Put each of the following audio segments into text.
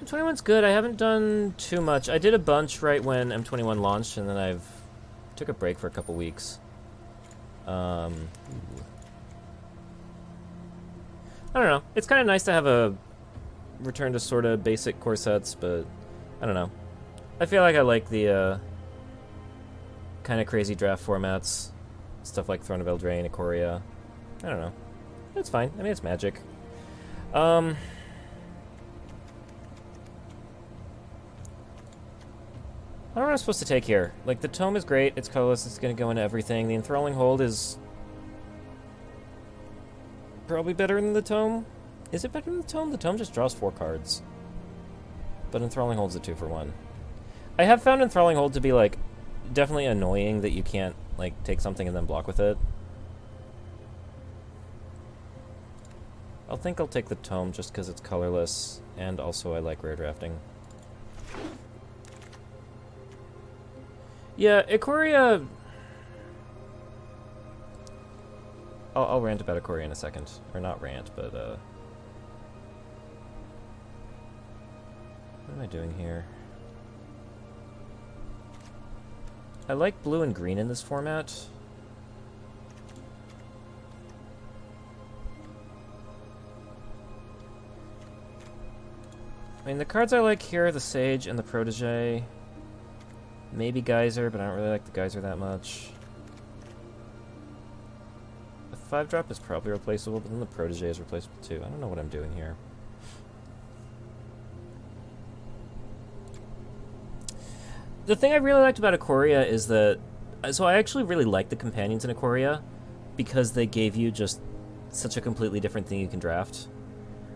M21's good. I haven't done too much. I did a bunch right when M21 launched, and then I've took a break for a couple weeks. I don't know. It's kind of nice to have a return to sort of basic core sets, but I don't know. I feel like I like the kind of crazy draft formats, stuff like Throne of Eldraine, Ikoria. I don't know. It's fine. I mean, it's Magic. I don't know what I'm supposed to take here. Like, the Tome is great. It's colorless. It's going to go into everything. The Enthralling Hold is probably better than the Tome. Is it better than the Tome? The Tome just draws 4 cards. But Enthralling Hold's a 2-for-1. I have found Enthralling Hold to be, like, definitely annoying that you can't, like, take something and then block with it. I think I'll take the Tome just because it's colorless, and also I like rare drafting. Yeah, Ikoria... I'll rant about Ikoria in a second. Or not rant, but, What am I doing here? I like blue and green in this format. I mean, the cards I like here are the Sage and the Protege. Maybe Geyser, but I don't really like the Geyser that much. The 5-drop is probably replaceable, but then the Protege is replaceable too. I don't know what I'm doing here. The thing I really liked about Ikoria is that... So I actually really like the companions in Ikoria because they gave you just such a completely different thing you can draft.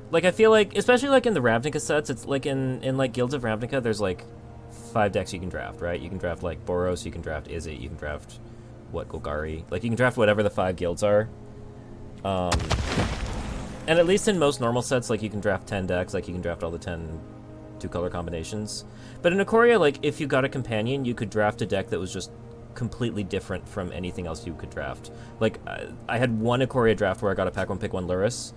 Like, I feel like, especially like in the Ravnica sets, it's like in like Guilds of Ravnica, there's like 5 decks you can draft, right? You can draft like Boros, you can draft Izzet, you can draft Golgari. Like, you can draft whatever the 5 guilds are. And at least in most normal sets, like, you can draft 10 decks, like you can draft all the 10 2-color combinations. But in Ikoria, like, if you got a companion, you could draft a deck that was just completely different from anything else you could draft. Like, I had one Ikoria draft where I got a pack 1 pick 1 Lurrus,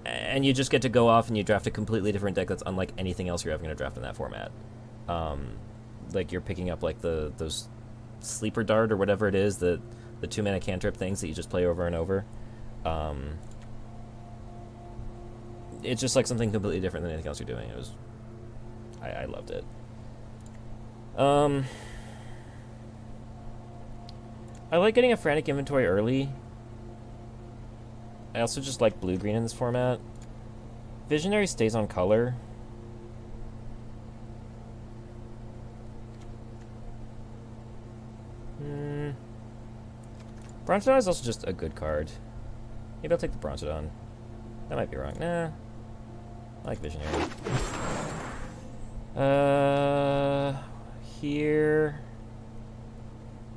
and you just get to go off and you draft a completely different deck that's unlike anything else you're ever going to draft in that format. Like, you're picking up, like, those Sleeper Dart or whatever it is, the 2-mana cantrip things that you just play over and over. It's just, like, something completely different than anything else you're doing. It was... I loved it. I like getting a Frantic Inventory early. I also just like blue-green in this format. Visionary stays on color. Bronzodon is also just a good card. Maybe I'll take the Bronzodon. That might be wrong. Nah. I like Visionary. Here...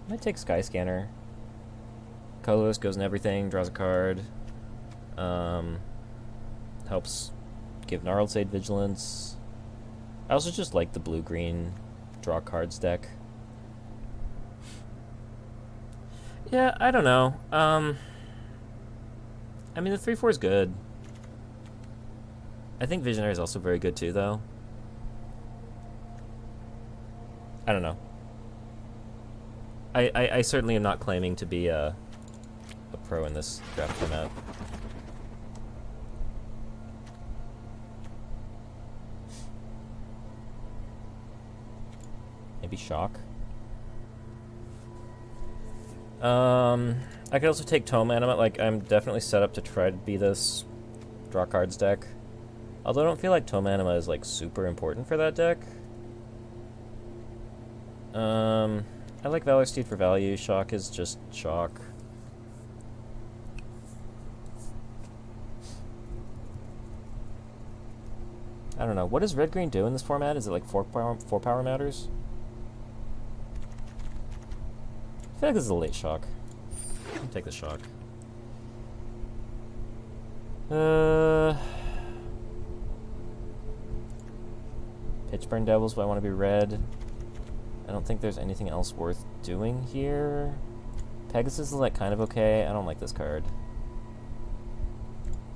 I might take Skyscanner. Colorless, goes in everything, draws a card. Helps give Gnarled Sade Vigilance. I also just like the blue-green draw cards deck. Yeah, I don't know. I mean, the 3/4 is good. I think Visionary is also very good too, though. I don't know. I certainly am not claiming to be a pro in this draft format. Maybe Shock. I could also take Tome Animate. Like, I'm definitely set up to try to be this draw cards deck. Although I don't feel like Tome Anima is, like, super important for that deck. I like Valor Steed for value. Shock is just shock. I don't know. What does red-green do in this format? Is it like 4 power matters? I feel like this is a late shock. I'll take the shock. Pitchburn Devils, but I want to be red. I don't think there's anything else worth doing here. Pegasus is, like, kind of okay. I don't like this card.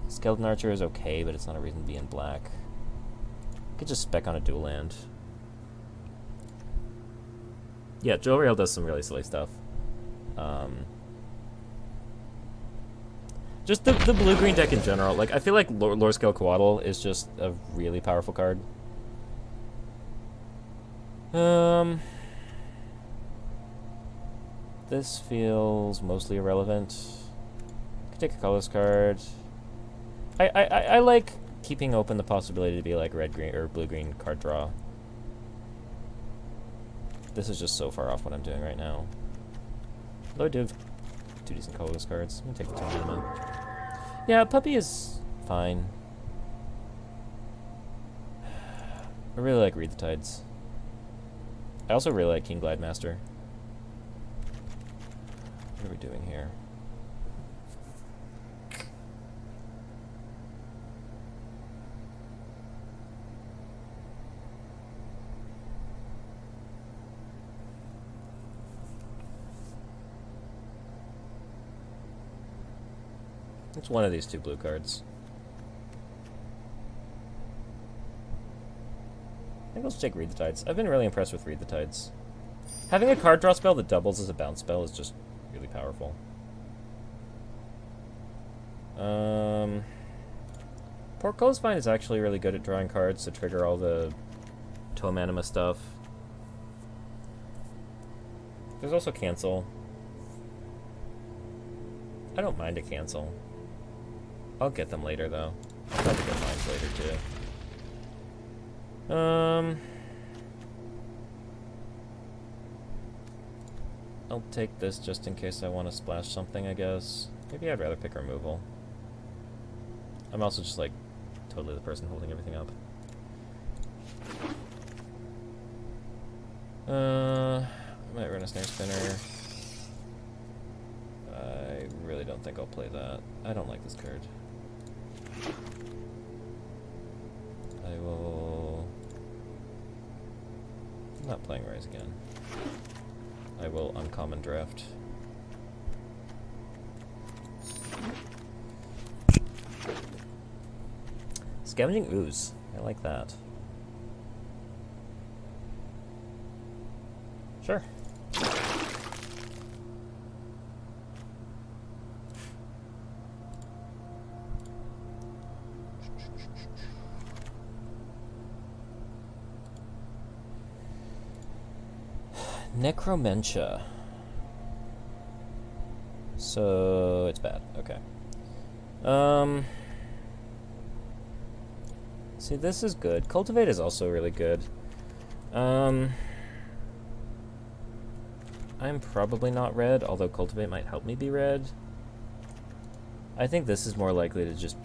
Skeleton Archer is okay, but it's not a reason to be in black. Could just spec on a dual land. Yeah, Joe Rail does some really silly stuff. Just the blue-green deck in general. Like, I feel like Lore Scale Coatl is just a really powerful card. This feels mostly irrelevant. Could take a colorless card. I like keeping open the possibility to be like red-green or blue-green card draw. This is just so far off what I'm doing right now. Though I do have 2 decent colorless cards. Let me take the 2 mana. Yeah, Puppy is fine. I really like Read the Tides. I also really like King Glidemaster. What are we doing here? It's one of these 2 blue cards. I think I'll just take Read the Tides. I've been really impressed with Read the Tides. Having a card draw spell that doubles as a bounce spell is just really powerful. Portcullis Vine is actually really good at drawing cards to trigger all the Tome Anima stuff. There's also Cancel. I don't mind a Cancel. I'll get them later, though. I'll probably get mines later, too. I'll take this just in case I want to splash something, I guess. Maybe I'd rather pick removal. I'm also just, like, totally the person holding everything up. I might run a Snare Spinner. I really don't think I'll play that. I don't like this card. I will... I'm not playing Rise again. I will Uncommon Draft. Scavenging Ooze. I like that. Sure. Necromentia. So it's bad. Okay. See, this is good. Cultivate is also really good. I'm probably not red, although Cultivate might help me be red. I think this is more likely to just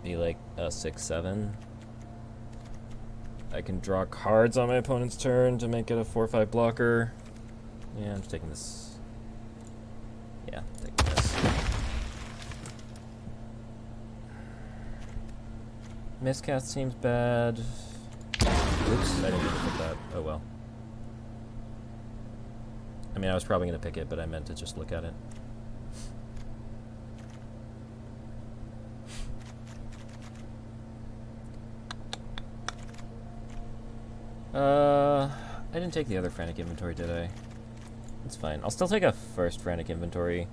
be like a 6/7. I can draw cards on my opponent's turn to make it a 4/5 blocker. Yeah, I'm just taking this. Yeah, taking this. Miscast seems bad. Oops, I didn't mean to pick that. Oh well. I mean, I was probably going to pick it, but I meant to just look at it. I didn't take the other Frantic Inventory, did I? It's fine. I'll still take a first Frantic Inventory.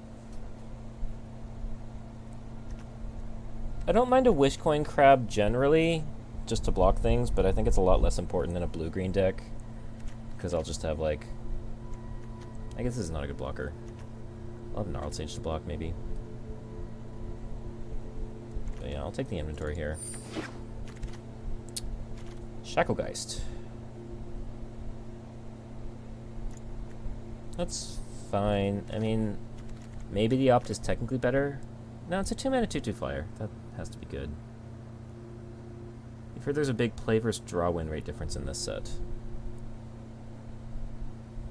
I don't mind a Wishcoin Crab generally, just to block things, but I think it's a lot less important than a blue-green deck, because I'll just have, like... I guess this is not a good blocker. I'll have Gnarled Sage to block, maybe. But yeah, I'll take the inventory here. Shacklegeist. That's fine. I mean, maybe the opt is technically better. No, it's a 2-mana 2/2 flyer. That has to be good. I've heard there's a big play versus draw win rate difference in this set.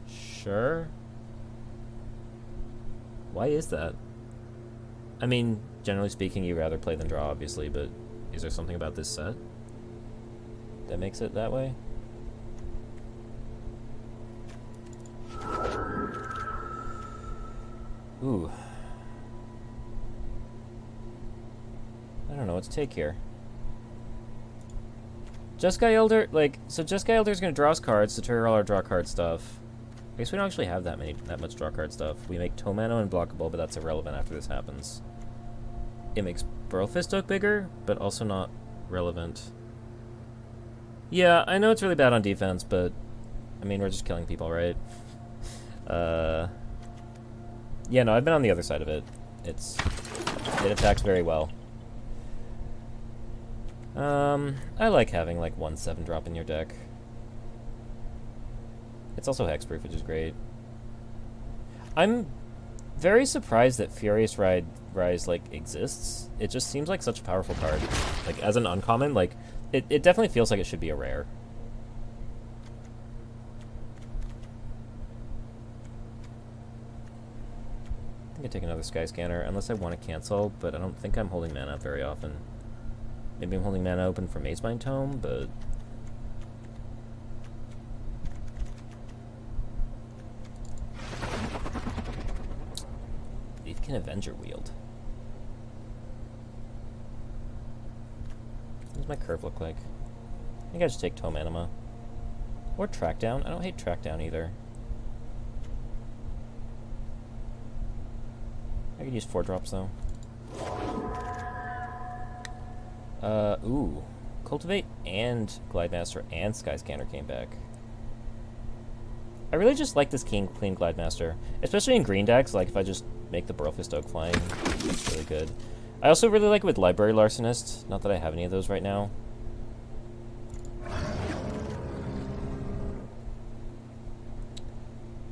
Sure. Why is that? I mean, generally speaking, you'd rather play than draw, obviously, but is there something about this set that makes it that way? Ooh. I don't know what to take here. Jeskai Elder, like, so Jeskai Elder's gonna draw us cards to trigger all our draw card stuff. I guess we don't actually have that much draw card stuff. We make Tomano unblockable, but that's irrelevant after this happens. It makes Burlfist bigger, but also not relevant. Yeah, I know it's really bad on defense, but I mean, we're just killing people, right? Yeah, no, I've been on the other side of it. It attacks very well. I like having like 1/7 drop in your deck. It's also hexproof, which is great. I'm very surprised that Furious Rise like exists. It just seems like such a powerful card. Like as an uncommon, like it definitely feels like it should be a rare. I think I take another Sky Scanner unless I want to cancel, but I don't think I'm holding mana up very often. Maybe I'm holding mana open for Mazebind Tome, but Leafkin Avenger Wield. What does my curve look like? I think I should take Tome Anima. Or Track Down. I don't hate Track Down either. I could use 4 drops though. Ooh. Cultivate and Glidemaster and Sky Scanner came back. I really just like this clean Glidemaster. Especially in green decks, like if I just make the Burlfist Oak flying, it's really good. I also really like it with Library Larcenist. Not that I have any of those right now.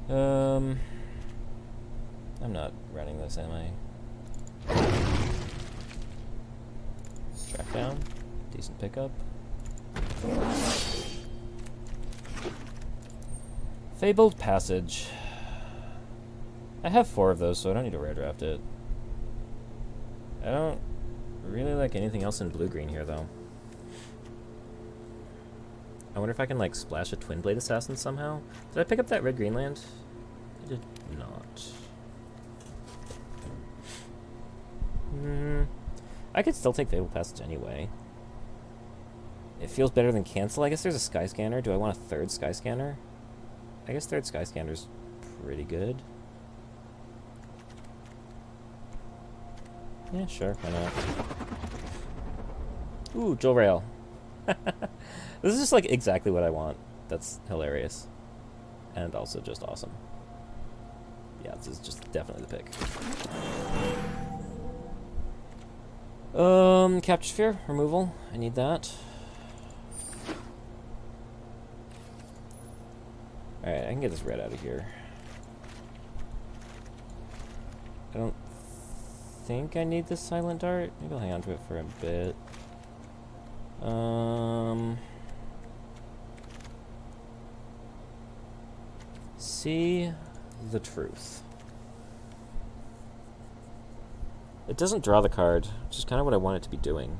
I'm not running this, am I? Track down. Decent pickup. Fabled Passage. I have 4 of those, so I don't need to rare draft it. I don't really like anything else in blue-green here, though. I wonder if I can, like, splash a Twin Blade Assassin somehow? Did I pick up that red-green land? I did not. I could still take Fabled Passage anyway. It feels better than cancel. I guess there's a Sky Scanner. Do I want a 3rd Sky Scanner? I guess 3rd Sky Scanner's pretty good. Yeah, sure, why not? Ooh, Joel Rail. This is just like exactly what I want. That's hilarious. And also just awesome. Yeah, this is just definitely the pick. Capture Sphere, removal. I need that. Alright, I can get this red out of here. I don't think I need this Silent Dart. Maybe I'll hang on to it for a bit. See the truth. It doesn't draw the card, which is kind of what I want it to be doing.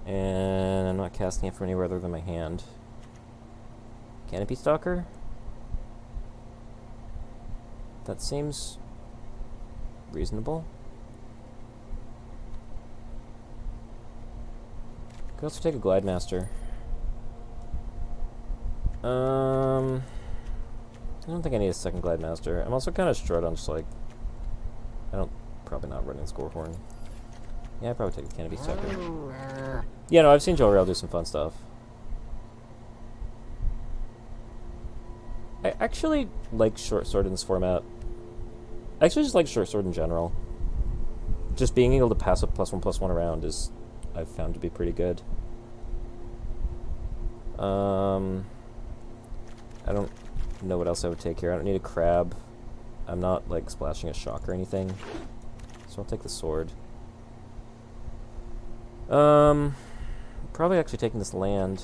And I'm not casting it from anywhere other than my hand. Canopy Stalker? That seems reasonable. Could also take a Glidemaster. I don't think I need a second Glidemaster. I'm also kind of short on just like... Probably not running Scorehorn. Yeah, I'd probably take the Canopy Stalker. Yeah, no, I've seen Joel Rail do some fun stuff. I actually like Short Sword in this format. I actually just like Short Sword in general. Just being able to pass a +1/+1 around is, I've found to be pretty good. I don't know what else I would take here. I don't need a crab. I'm not like splashing a shock or anything. So I'll take the sword. Probably actually taking this land.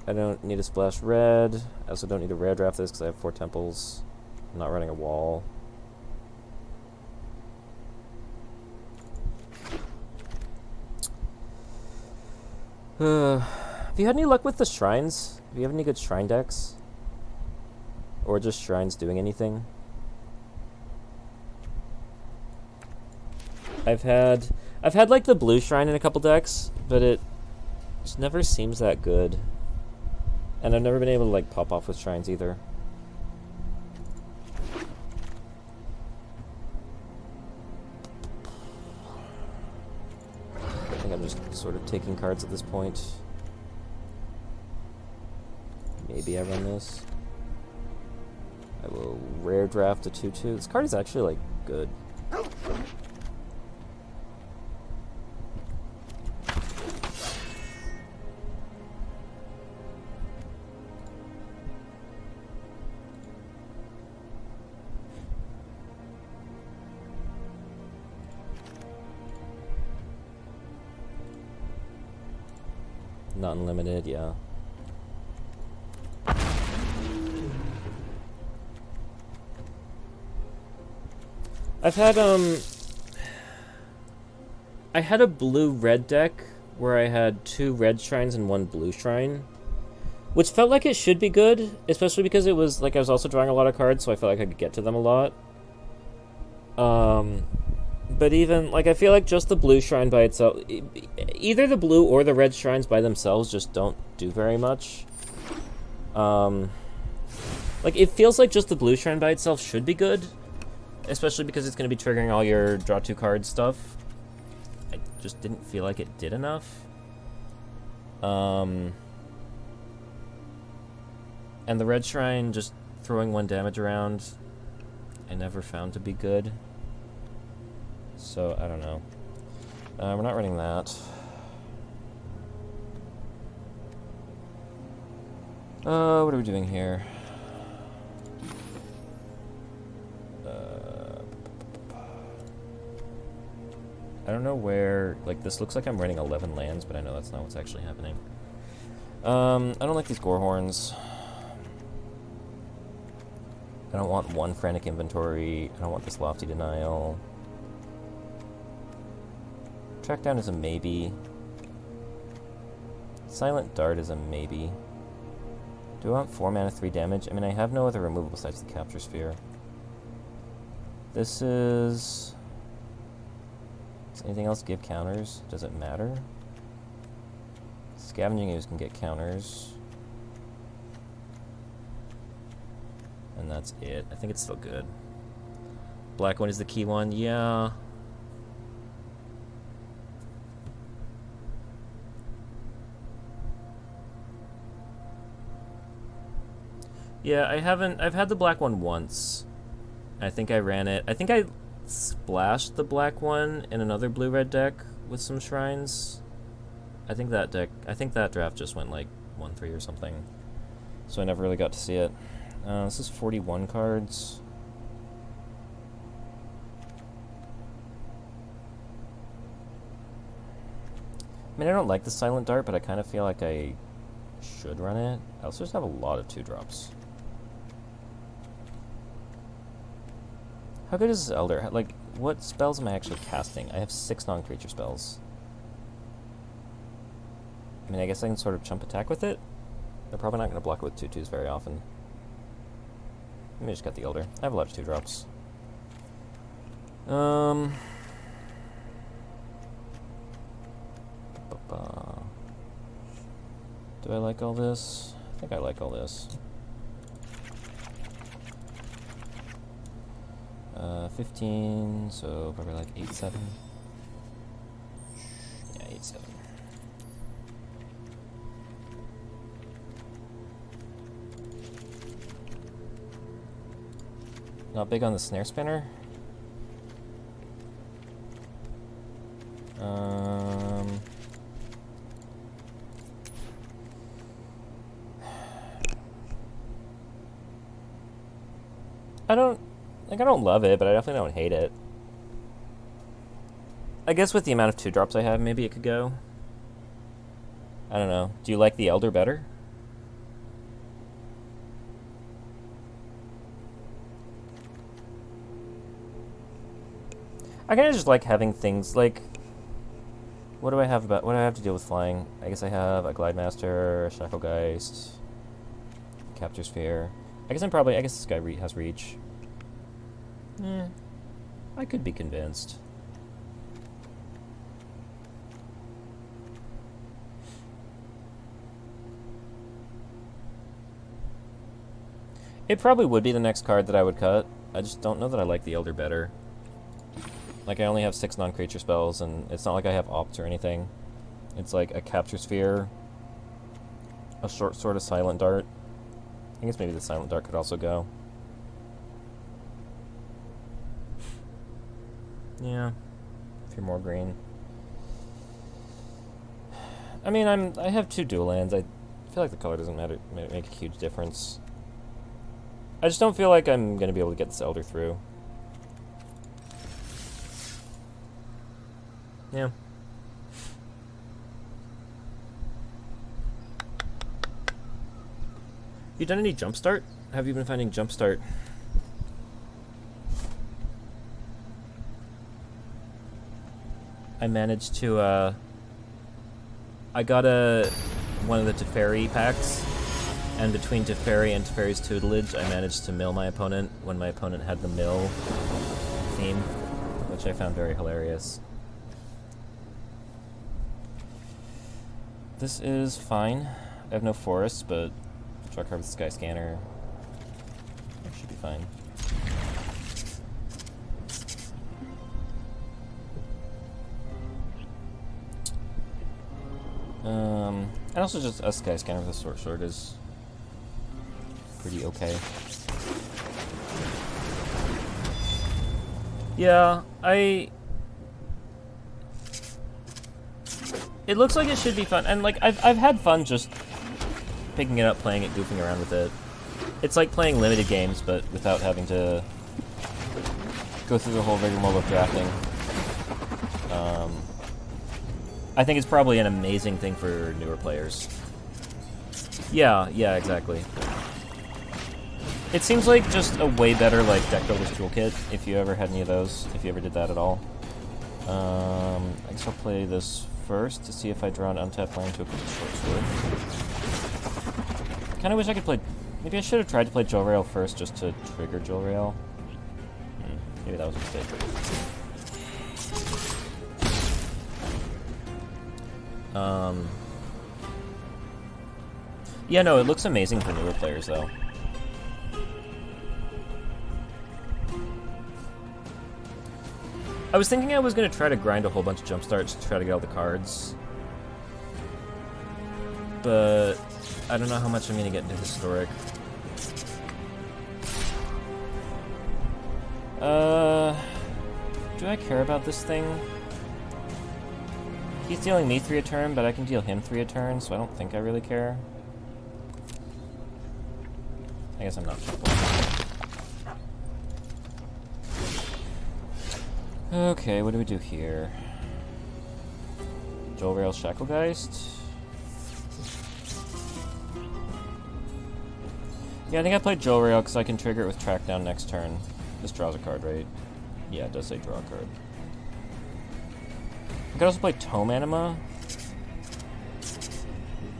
I don't need to splash red. I also don't need to rare draft this because I have 4 temples. I'm not running a wall. Have you had any luck with the shrines? Do you have any good shrine decks? Or just shrines doing anything? I've had like the blue shrine in a couple decks, but It never seems that good. And I've never been able to, like, pop off with shrines either. I think I'm just sort of taking cards at this point. Maybe I run this. I will rare draft a 2/2. This card is actually, like, good. Not unlimited, yeah. I've had, I had a blue-red deck where I had 2 red shrines and 1 blue shrine, which felt like it should be good, especially because it was, like, I was also drawing a lot of cards, so I felt like I could get to them a lot. But even, like, I feel like just the blue shrine by itself, either the blue or the red shrines by themselves just don't do very much. Like, it feels like just the blue shrine by itself should be good, especially because it's going to be triggering all your draw 2 cards stuff. I just didn't feel like it did enough. And the red shrine just throwing 1 damage around, I never found to be good. So, I don't know. We're not running that. What are we doing here? I don't know where, like, this looks like I'm running 11 lands, but I know that's not what's actually happening. I don't like these gore horns. I don't want 1 frantic inventory. I don't want this lofty denial. Track down is a maybe. Silent dart is a maybe. Do I want 4 mana, 3 damage? I mean, I have no other removal besides the capture sphere. This is... Does anything else give counters? Does it matter? Scavenging ooze can get counters. And that's it. I think it's still good. Black one is the key one. Yeah. Yeah, I've had the black one once. I think I ran it. I think I splashed the black one in another blue-red deck with some shrines. I think that draft just went like 1-3 or something. So I never really got to see it. This is 41 cards. I mean, I don't like the Silent Dart, but I kind of feel like I should run it. I also just have a lot of 2-drops. How good is this Elder? Like, what spells am I actually casting? I have 6 non-creature spells. I mean, I guess I can sort of chump attack with it. They're probably not going to block it with 2/2s very often. Let me just get the Elder. I have a lot of 2-drops. Do I like all this? I think I like all this. 15, so probably like 8-7. Yeah, 8-7. Not big on the snare spinner. I don't love it, but I definitely don't hate it. I guess with the amount of 2-drops I have, maybe it could go. I don't know. Do you like the Elder better? I kind of just like having things like... What do I have to deal with flying? I guess I have a Glide Master, a Shacklegeist, Capture Sphere. I guess this guy has reach. I could be convinced. It probably would be the next card that I would cut. I just don't know that I like the Elder better. Like, I only have 6 non-creature spells, and it's not like I have Opt or anything. It's like a Capture Sphere, a short sword, a Silent Dart. I guess maybe the Silent Dart could also go. Yeah, if you're more green. I mean, I have 2 dual lands. I feel like the color doesn't make a huge difference. I just don't feel like I'm going to be able to get this Elder through. Yeah. You done any Jumpstart? Have you been finding Jumpstart? I managed to, I got one of the Teferi packs, and between Teferi and Teferi's tutelage, I managed to mill my opponent when my opponent had the mill theme, which I found very hilarious. This is fine. I have no forests, but draw card with Sky Scanner. That should be fine. And also just a Sky Scanner with a Short Sword is pretty okay. Yeah, it looks like it should be fun, and like I've had fun just picking it up, playing it, goofing around with it. It's like playing limited games, but without having to go through the whole rigmarole of drafting. I think it's probably an amazing thing for newer players. Yeah, exactly. It seems like just a way better like deck builder's toolkit, if you ever had any of those, if you ever did that at all. I guess I'll play this first to see if I draw an untapped land to equip the Short Sword. Kinda wish I could play... Maybe I should have tried to play Jewel Rail first just to trigger Jewel Rail. Maybe that was a mistake. Yeah, no, it looks amazing for newer players, though. I was thinking I was going to try to grind a whole bunch of Jumpstarts to try to get all the cards. But I don't know how much I'm going to get into Historic. Do I care about this thing? He's dealing me 3 a turn, but I can deal him 3 a turn, so I don't think I really care. I guess I'm not shuffling. Okay, what do we do here? Jewel Rail Shacklegeist? Yeah, I think I played Jewel Rail because I can trigger it with Track Down next turn. This draws a card, right? Yeah, it does say draw a card. I could also play Tome Anima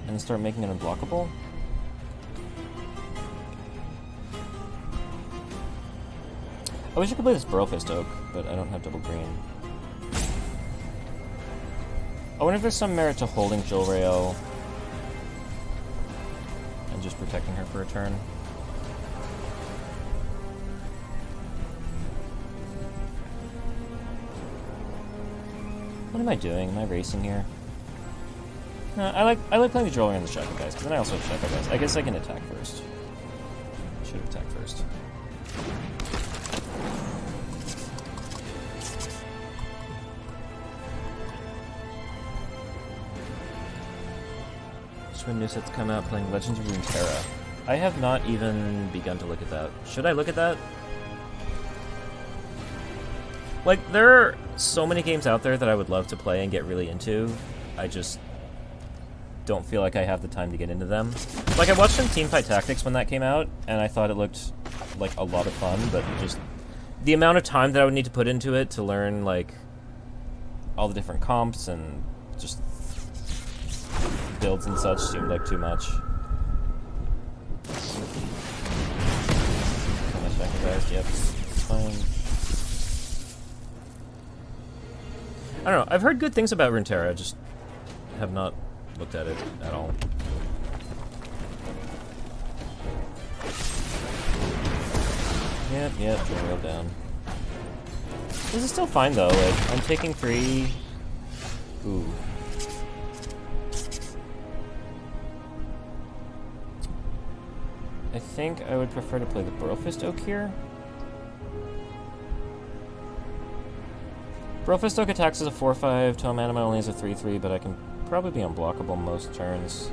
and start making it unblockable. I wish I could play this Burlfist Oak, but I don't have double green. I wonder if there's some merit to holding Jewel Rail and just protecting her for a turn. What am I doing? Am I racing here? No, I like playing the Jewel Rail and the Shackle guys, because then I also have Shackle guys. I guess I can attack first. Should have attacked first. When new sets come out, playing Legends of Runeterra. I have not even begun to look at that. Should I look at that? Like, there are so many games out there that I would love to play and get really into. I just don't feel like I have the time to get into them. Like, I watched some Teamfight Tactics when that came out, and I thought it looked like a lot of fun, but just the amount of time that I would need to put into it to learn, like, all the different comps and just builds and such seemed like too much. Yep, fine. I don't know. I've heard good things about Runeterra. I just have not looked at it at all. Yep, turn wheel down. This is still fine though, like, I'm taking 3... Ooh. I think I would prefer to play the Burrowfist Oak here. Burrowfist Oak attacks as a 4/5, Tome Anima only as a 3/3, but I can probably be unblockable most turns.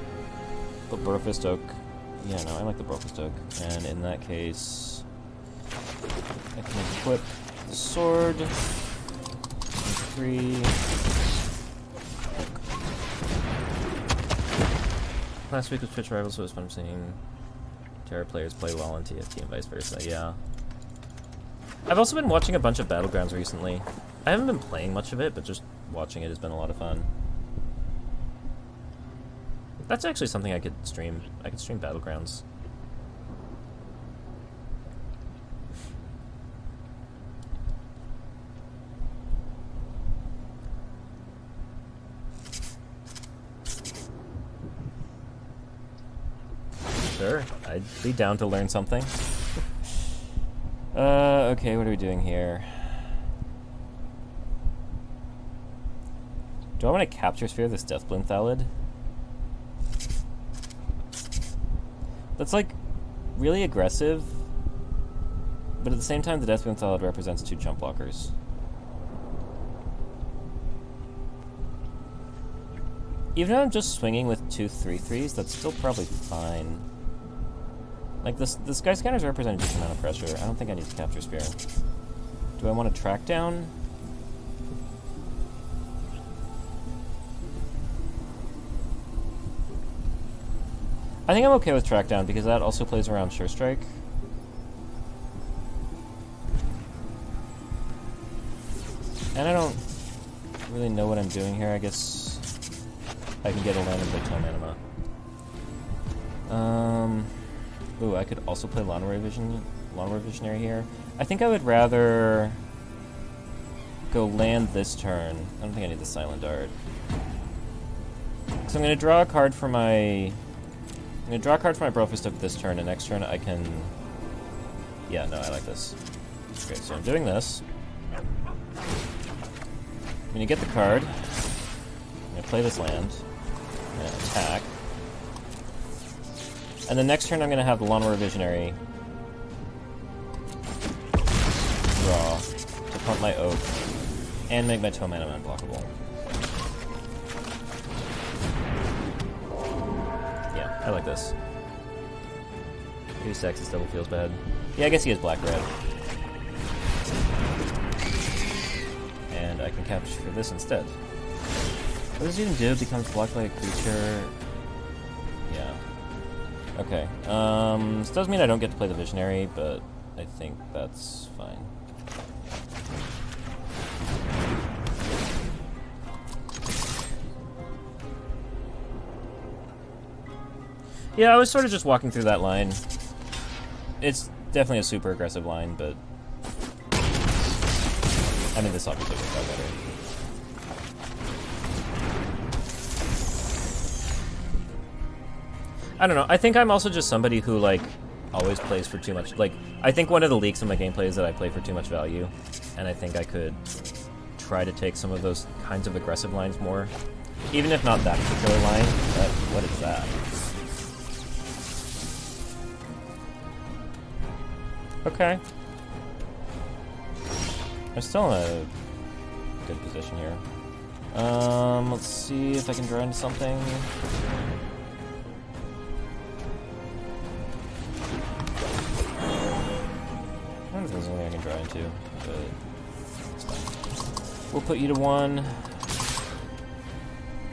But Burrowfist Oak... Yeah, no, I like the Burrowfist Oak. And in that case... I can equip the sword. 3... Last week was Twitch Rivals, so it was fun seeing Terra players play well on TFT and vice versa, yeah. I've also been watching a bunch of Battlegrounds recently. I haven't been playing much of it, but just watching it has been a lot of fun. That's actually something I could stream. I could stream Battlegrounds. Sure, I'd be down to learn something. Okay, what are we doing here? Do I want to capture sphere this Deathbloom Thallid? That's like really aggressive, but at the same time the Deathbloom Thallid represents 2 jump blockers. Even though I'm just swinging with 2 3/3s, that's still probably fine. Like, the Sky Scanners represent a decent amount of pressure. I don't think I need to capture Spear. Do I want to track down? I think I'm okay with track down because that also plays around Sure Strike. And I don't really know what I'm doing here. I guess I can get a land and play Tome Anima. Ooh, I could also play Lawnmower Visionary here. I think I would rather go land this turn. I don't think I need the Silent Dart. So I'm gonna draw a card for my Burrowfist Oak this turn, and next turn I can... Yeah, no, I like this. Great, so I'm doing this. When you get the card, I'm gonna play this land. I'm gonna attack. And the next turn I'm gonna have the Lawnmower Visionary draw to pump my Oak and make my Tome Anima unblockable. Yeah, I like this. 3 stacks, this double feels bad. Yeah, I guess he has black-red. And I can capture for this instead. What does it even do? It becomes blocked by a creature. Yeah. Okay. This does mean I don't get to play the Visionary, but I think that's fine. Yeah, I was sort of just walking through that line. It's definitely a super aggressive line, but... I mean, this obviously works out better. I don't know, I think I'm also just somebody who, like, always plays for too much. Like, I think one of the leaks in my gameplay is that I play for too much value, and I think I could try to take some of those kinds of aggressive lines more. Even if not that particular line, but what is that? Okay. I'm still in a good position here. Let's see if I can draw into something. I don't know if there's anything I can draw into, but it's fine. We'll put you to 1.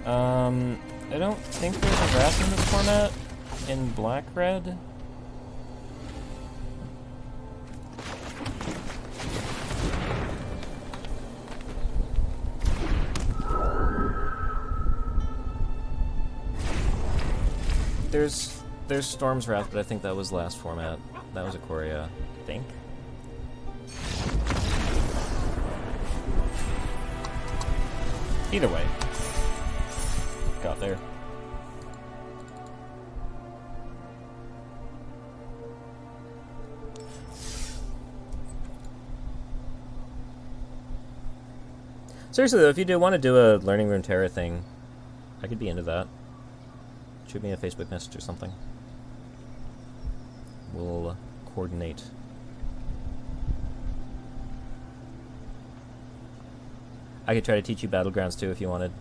I don't think there's a draft in this format in black-red. There's Storm's Wrath, but I think that was last format. That was Ikoria, I think. Either way. Got there. Seriously though, if you do want to do a Learning Runeterra thing, I could be into that. Shoot me a Facebook message or something. We'll coordinate. I could try to teach you Battlegrounds too if you wanted.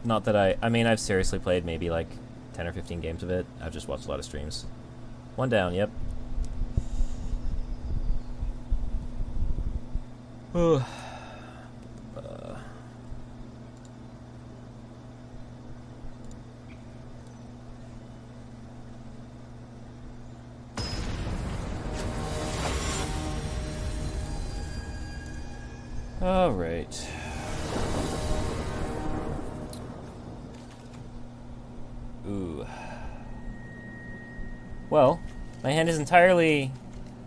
Not that I mean, I've seriously played maybe like 10 or 15 games of it. I've just watched a lot of streams. One down, yep. All right. Ooh. Well, my hand is entirely,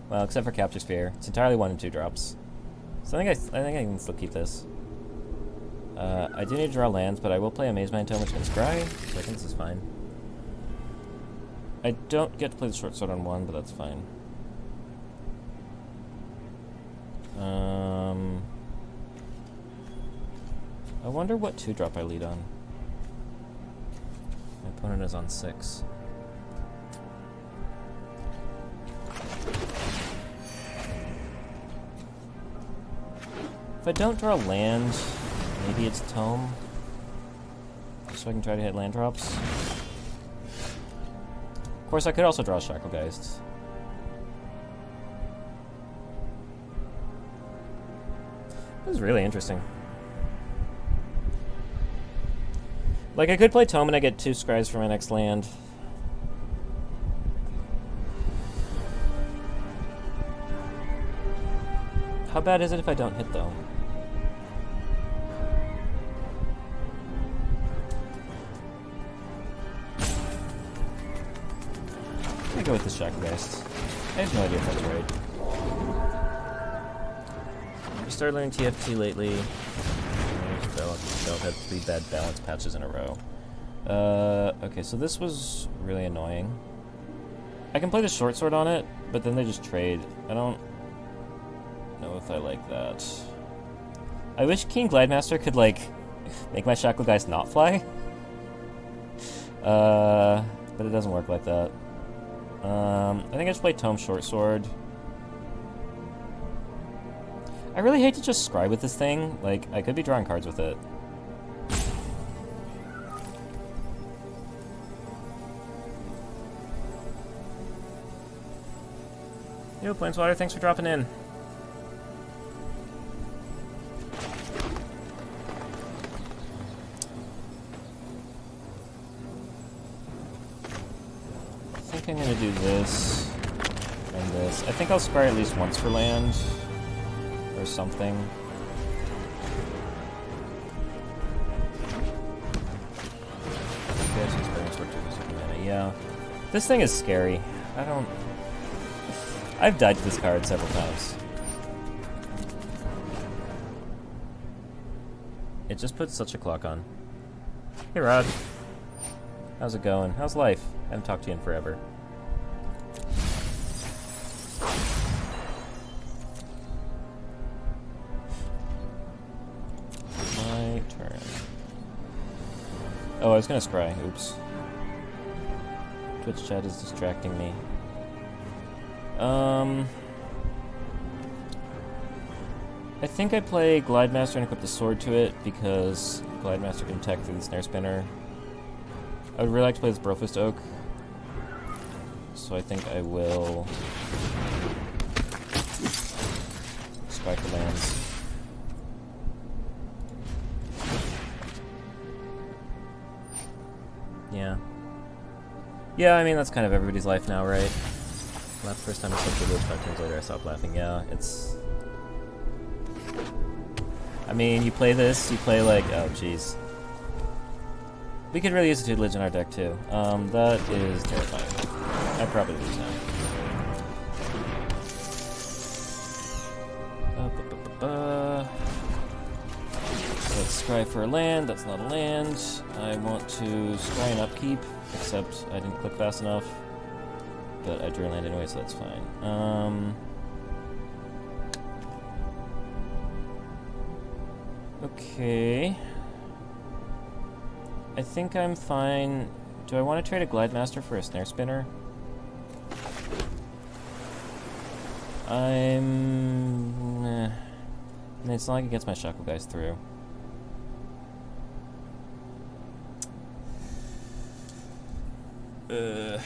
well, except for Capture Sphere, it's entirely 1 and 2 drops. So I think I can still keep this. I do need to draw lands, but I will play a Maze Mind Tome, which can scry, so I think this is fine. I don't get to play the short sword on 1, but that's fine. I wonder what 2-drop I lead on. My opponent is on 6. If I don't draw land, maybe it's Tome. Just so I can try to hit land drops. Of course, I could also draw Shacklegeist. This is really interesting. Like, I could play Tome and I get 2 scries for my next land. How bad is it if I don't hit, though? I'm gonna go with this Shacklegeist. I have no idea if that's right. I started learning TFT lately. I've had 3 bad balance patches in a row. Okay, so this was really annoying. I can play the short sword on it, but then they just trade. I don't know if I like that. I wish King Glidemaster could, like, make my Shacklegeist not fly. But it doesn't work like that. I think I just play Tome Short Sword. I really hate to just scry with this thing. Like, I could be drawing cards with it. Yo, Planeswater, thanks for dropping in. I think I'm gonna do this and this. I think I'll scry at least once for land. Or something. Yeah. This thing is scary. I've died to this card several times. It just puts such a clock on. Hey Rod. How's it going? How's life? I haven't talked to you in forever. Turn. Oh, I was gonna scry. Oops. Twitch chat is distracting me. I think I play Glidemaster and equip the sword to it because Glidemaster can attack through the Snare Spinner. I would really like to play this Brofist Oak, so I think I will scry for lands. Yeah. Yeah, I mean, that's kind of everybody's life now, right? Not the first time I slept with Witch, 5 turns later I stopped laughing. Yeah, it's... I mean, you play this, you play like... Oh, jeez. We could really use a tutelage in our deck, too. That is terrifying. I probably lose now. Let's scry for a land. That's not a land. I want to scry an upkeep, except I didn't click fast enough. But I drew a land anyway, so that's fine. Okay. I think I'm fine. Do I want to trade a Glide Master for a Snare Spinner? I mean, it's not like it gets my Shackle Guys through. I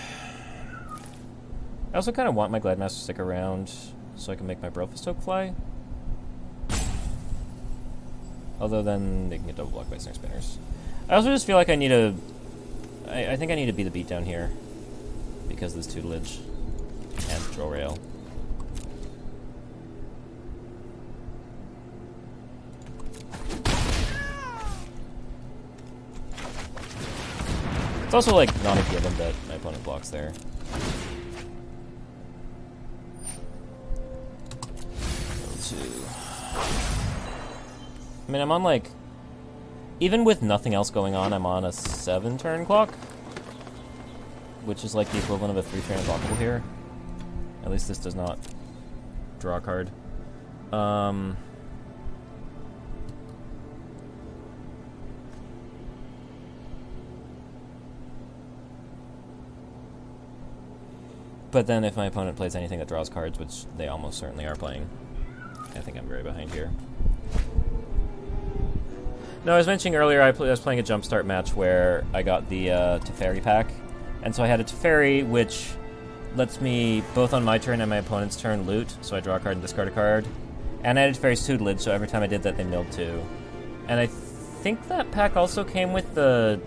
also kind of want my Glide Master to stick around so I can make my Brofist Oak fly. Although then they can get double blocked by Snare Spinners. I also just feel like I need a... I think I need to be the beat down here because of this tutelage and Patrol Rail. It's also like not a given that my opponent blocks there. I mean, I'm on like... Even with nothing else going on, I'm on a 7-turn clock. Which is like the equivalent of a 3-turn unblockable here. At least this does not draw a card. But then if my opponent plays anything that draws cards, which they almost certainly are playing, I think I'm very behind here. No, I was mentioning earlier I was playing a Jumpstart match where I got the Teferi pack. And so I had a Teferi which lets me, both on my turn and my opponent's turn, loot. So I draw a card and discard a card. And I had Teferi's tutelage, so every time I did that, they milled 2. And I think that pack also came with the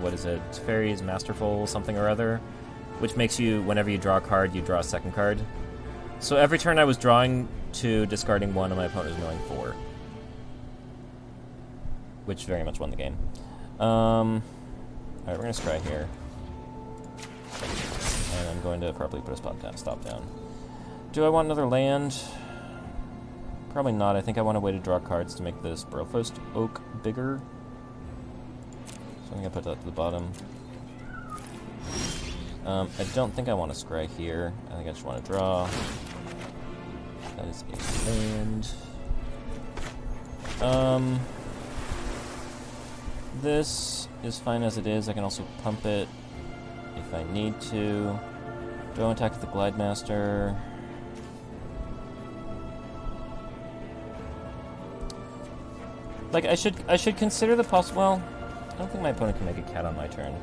what is it? Teferi's Masterful something or other. Which makes you, whenever you draw a card, you draw a second card. So every turn I was drawing 2, discarding 1, and my opponent was milling 4. Which very much won the game. Alright, we're going to scry here. And I'm going to properly put a stop down. Do I want another land? Probably not. I think I want a way to draw cards to make this Brofist Oak bigger. So I'm going to put that to the bottom. I don't think I want to scry here. I think I just want to draw. That is a land. This is fine as it is. I can also pump it if I need to. Do I want to attack with the Glide Master? Like, I should consider the possible... Well, I don't think my opponent can make a cat on my turn.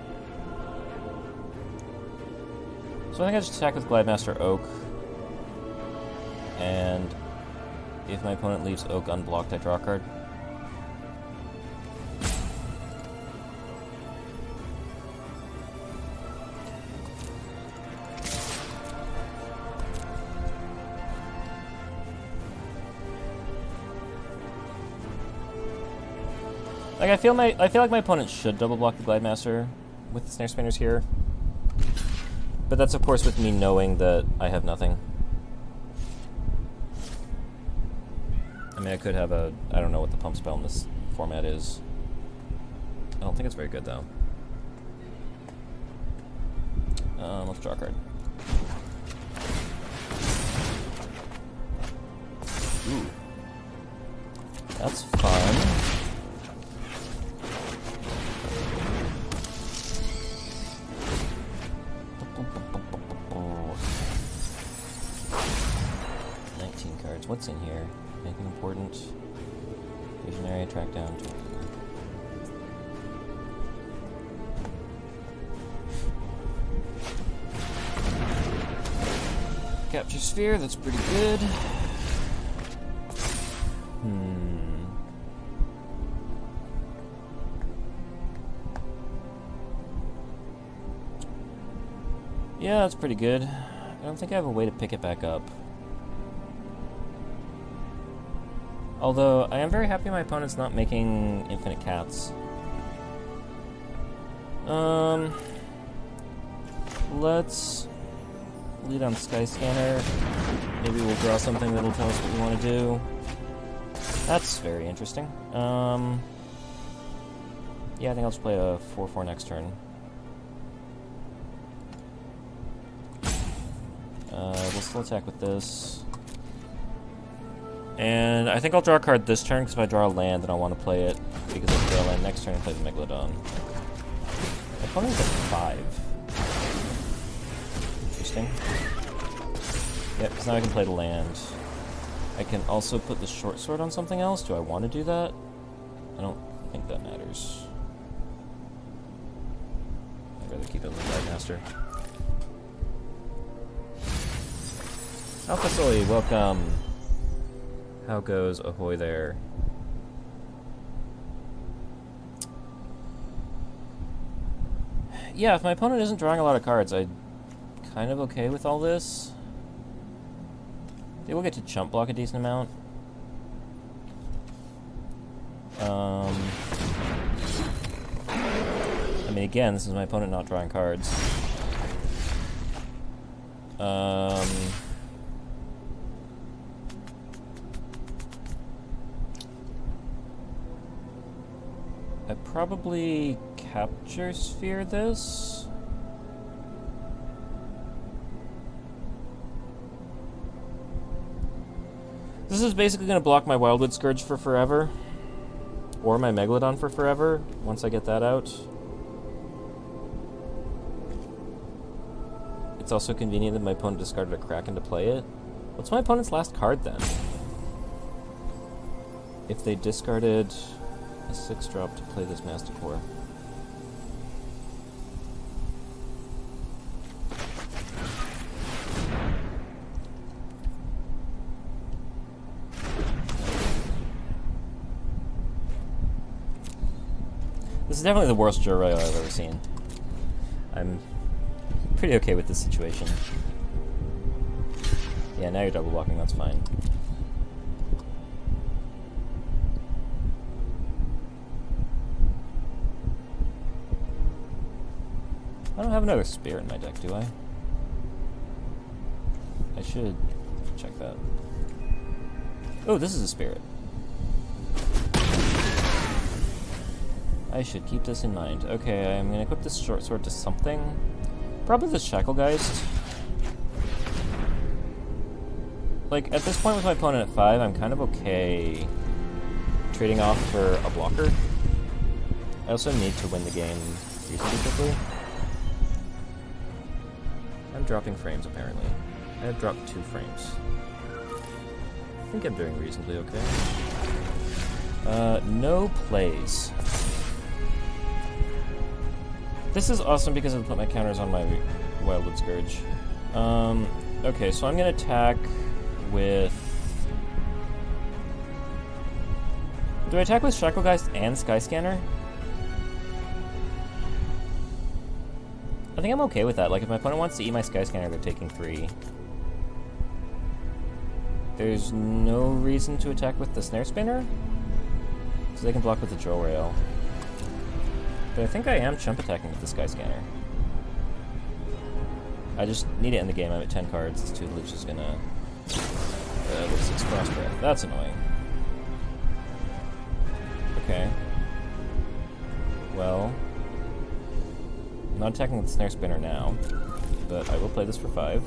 So I think I just attack with Glide Master Oak. And if my opponent leaves Oak unblocked, I draw a card. Like I feel like my opponent should double block the Glide Master with the Snare Spinners here. But that's of course with me knowing that I have nothing. I mean, I could have a... I don't know what the pump spell in this format is. I don't think it's very good, though. Let's draw a card. Ooh. That's fun. What's in here? Anything important? Visionary, track down. Capture Sphere, that's pretty good. Yeah, that's pretty good. I don't think I have a way to pick it back up. Although, I am very happy my opponent's not making infinite cats. Let's lead on Skyscanner. Maybe we'll draw something that'll tell us what we want to do. That's very interesting. Yeah, I think I'll just play a 4/4 next turn. We'll still attack with this. And I think I'll draw a card this turn, because if I draw a land, then I'll want to play it, because I'll draw a land next turn and play the Megalodon. My opponent's at 5. Interesting. Yep, because now I can play the land. I can also put the short sword on something else. Do I want to do that? I don't think that matters. I'd rather keep it with the Master. Alpha Sully, welcome. How goes? Ahoy there. Yeah, if my opponent isn't drawing a lot of cards, I'm kind of okay with all this. They will get to chump block a decent amount. I mean, again, this is my opponent not drawing cards. I probably capture sphere this. This is basically going to block my Wildwood Scourge for forever. Or my Megalodon for forever, once I get that out. It's also convenient that my opponent discarded a Kraken to play it. What's my opponent's last card then? If they discarded a 6-drop to play this Masticore. This is definitely the worst Juro I've ever seen. I'm pretty okay with this situation. Yeah, now you're double blocking, that's fine. I don't have another Spirit in my deck, do I? I should check that. Oh, this is a Spirit. I should keep this in mind. Okay, I'm gonna equip this short sword to something. Probably the Shacklegeist. Like, at this point with my opponent at 5, I'm kind of okay trading off for a blocker. I also need to win the game reasonably quickly. I'm dropping frames, apparently. I have dropped 2 frames. I think I'm doing reasonably okay. No plays. This is awesome because I'll put my counters on my Wildwood Scourge. Okay, so I'm going to attack with... Do I attack with Shacklegeist and Skyscanner? I think I'm okay with that. Like, if my opponent wants to eat my Skyscanner, they're taking 3. There's no reason to attack with the Snare Spinner, so they can block with the Drill Rail. But I think I am chump attacking with the Skyscanner. I just need it in the game. I'm at 10 cards. This tutelage is gonna... with 6 Frostbreath. That's annoying. Okay. Well... I'm not attacking with the Snare Spinner now, but I will play this for 5.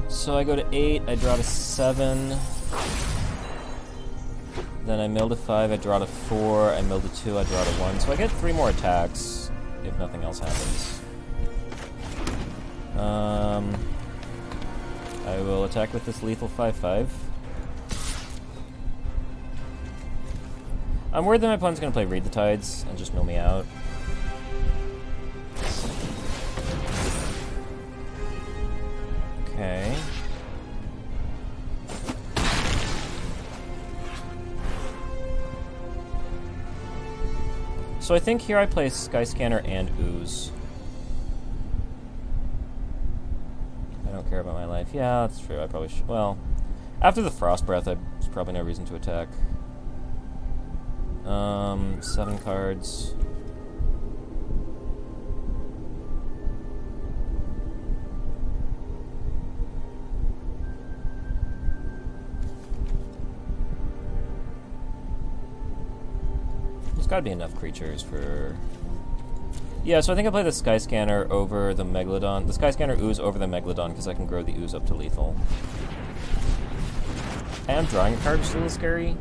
So I go to 8, I draw to 7, then I mill to 5, I draw to 4, I mill to 2, I draw to 1. So I get 3 more attacks if nothing else happens. I will attack with this lethal 5/5. I'm worried that my opponent's going to play Read the Tides and just mill me out. Okay. So I think here I play Skyscanner and Ooze. I don't care about my life. Yeah, that's true. I probably should. Well, after the Frost Breath, there's probably no reason to attack. 7 cards. There's gotta be enough creatures for... Yeah, so I think I play the Sky Scanner over the Megalodon. The Sky Scanner Ooze over the Megalodon, because I can grow the Ooze up to lethal. I am drawing a card, which is a little scary.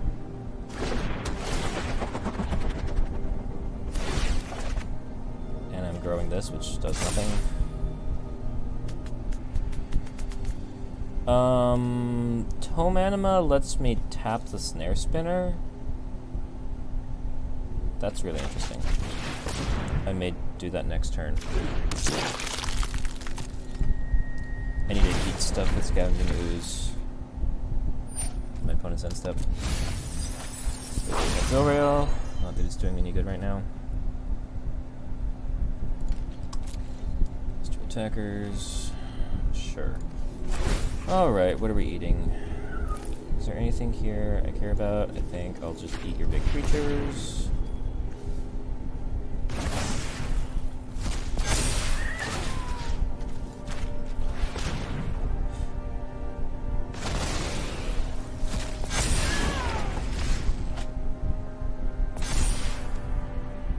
And I'm growing this, which does nothing. Tome Anima lets me tap the Snare Spinner. That's really interesting. I may do that next turn. I need to eat stuff with Scavenging Ooze. My opponent's end step. Zilrail. Not that it's doing me any good right now. There's 2 attackers. Sure. Alright, what are we eating? Is there anything here I care about? I think I'll just eat your big creatures.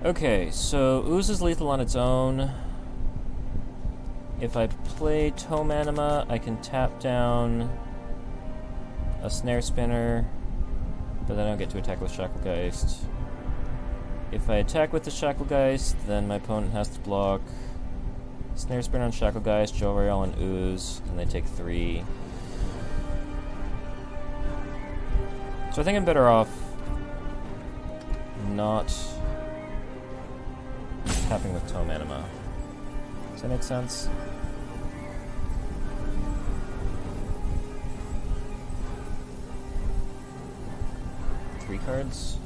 Okay, so Ooze is lethal on its own. If I play Tome Anima, I can tap down a Snare Spinner, but then I don't get to attack with Shacklegeist. If I attack with the Shacklegeist, then my opponent has to block Snare Spinner on Shacklegeist, Jolrael on Ooze, and they take 3. So I think I'm better off not tapping with Tome Anima. Does that make sense? Three cards?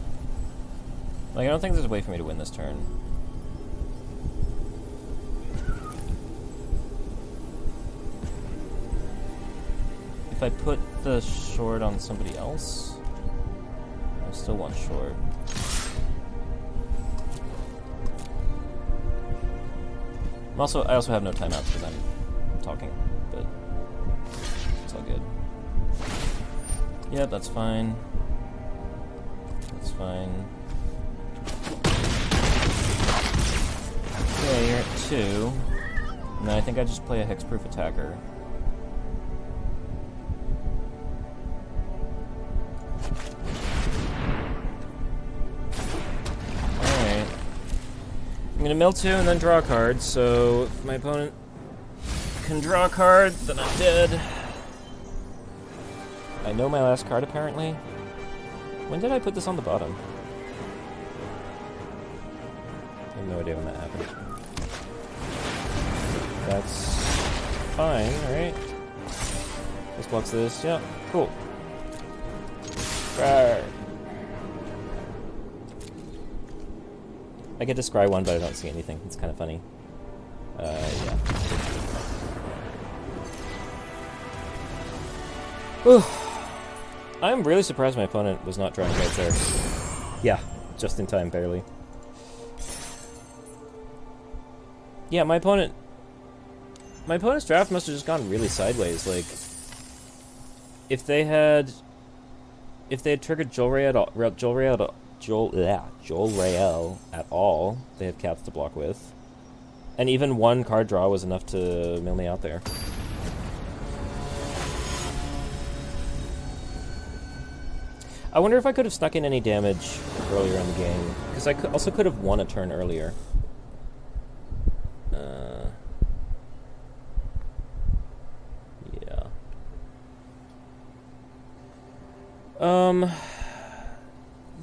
Like, I don't think there's a way for me to win this turn. If I put the short on somebody else, I still want short. I also have no timeouts because I'm talking, but it's all good. Yeah, that's fine. That's fine. Okay, you're at 2. And then I think I just play a hexproof attacker. I'm gonna mill 2 and then draw a card, so if my opponent can draw a card, then I'm dead. I know my last card, apparently. When did I put this on the bottom? I have no idea when that happened. That's fine, right? This blocks this, yeah, cool. Rawr. I get to scry 1, but I don't see anything. It's kind of funny. Yeah. Whew. I'm really surprised my opponent was not drawing cards there. Yeah, just in time, barely. Yeah, my opponent's draft must have just gone really sideways. Like, if they had triggered Jolrael at all, they have cats to block with. And even 1 card draw was enough to mill me out there. I wonder if I could have snuck in any damage earlier in the game, because I also could have won a turn earlier. Yeah.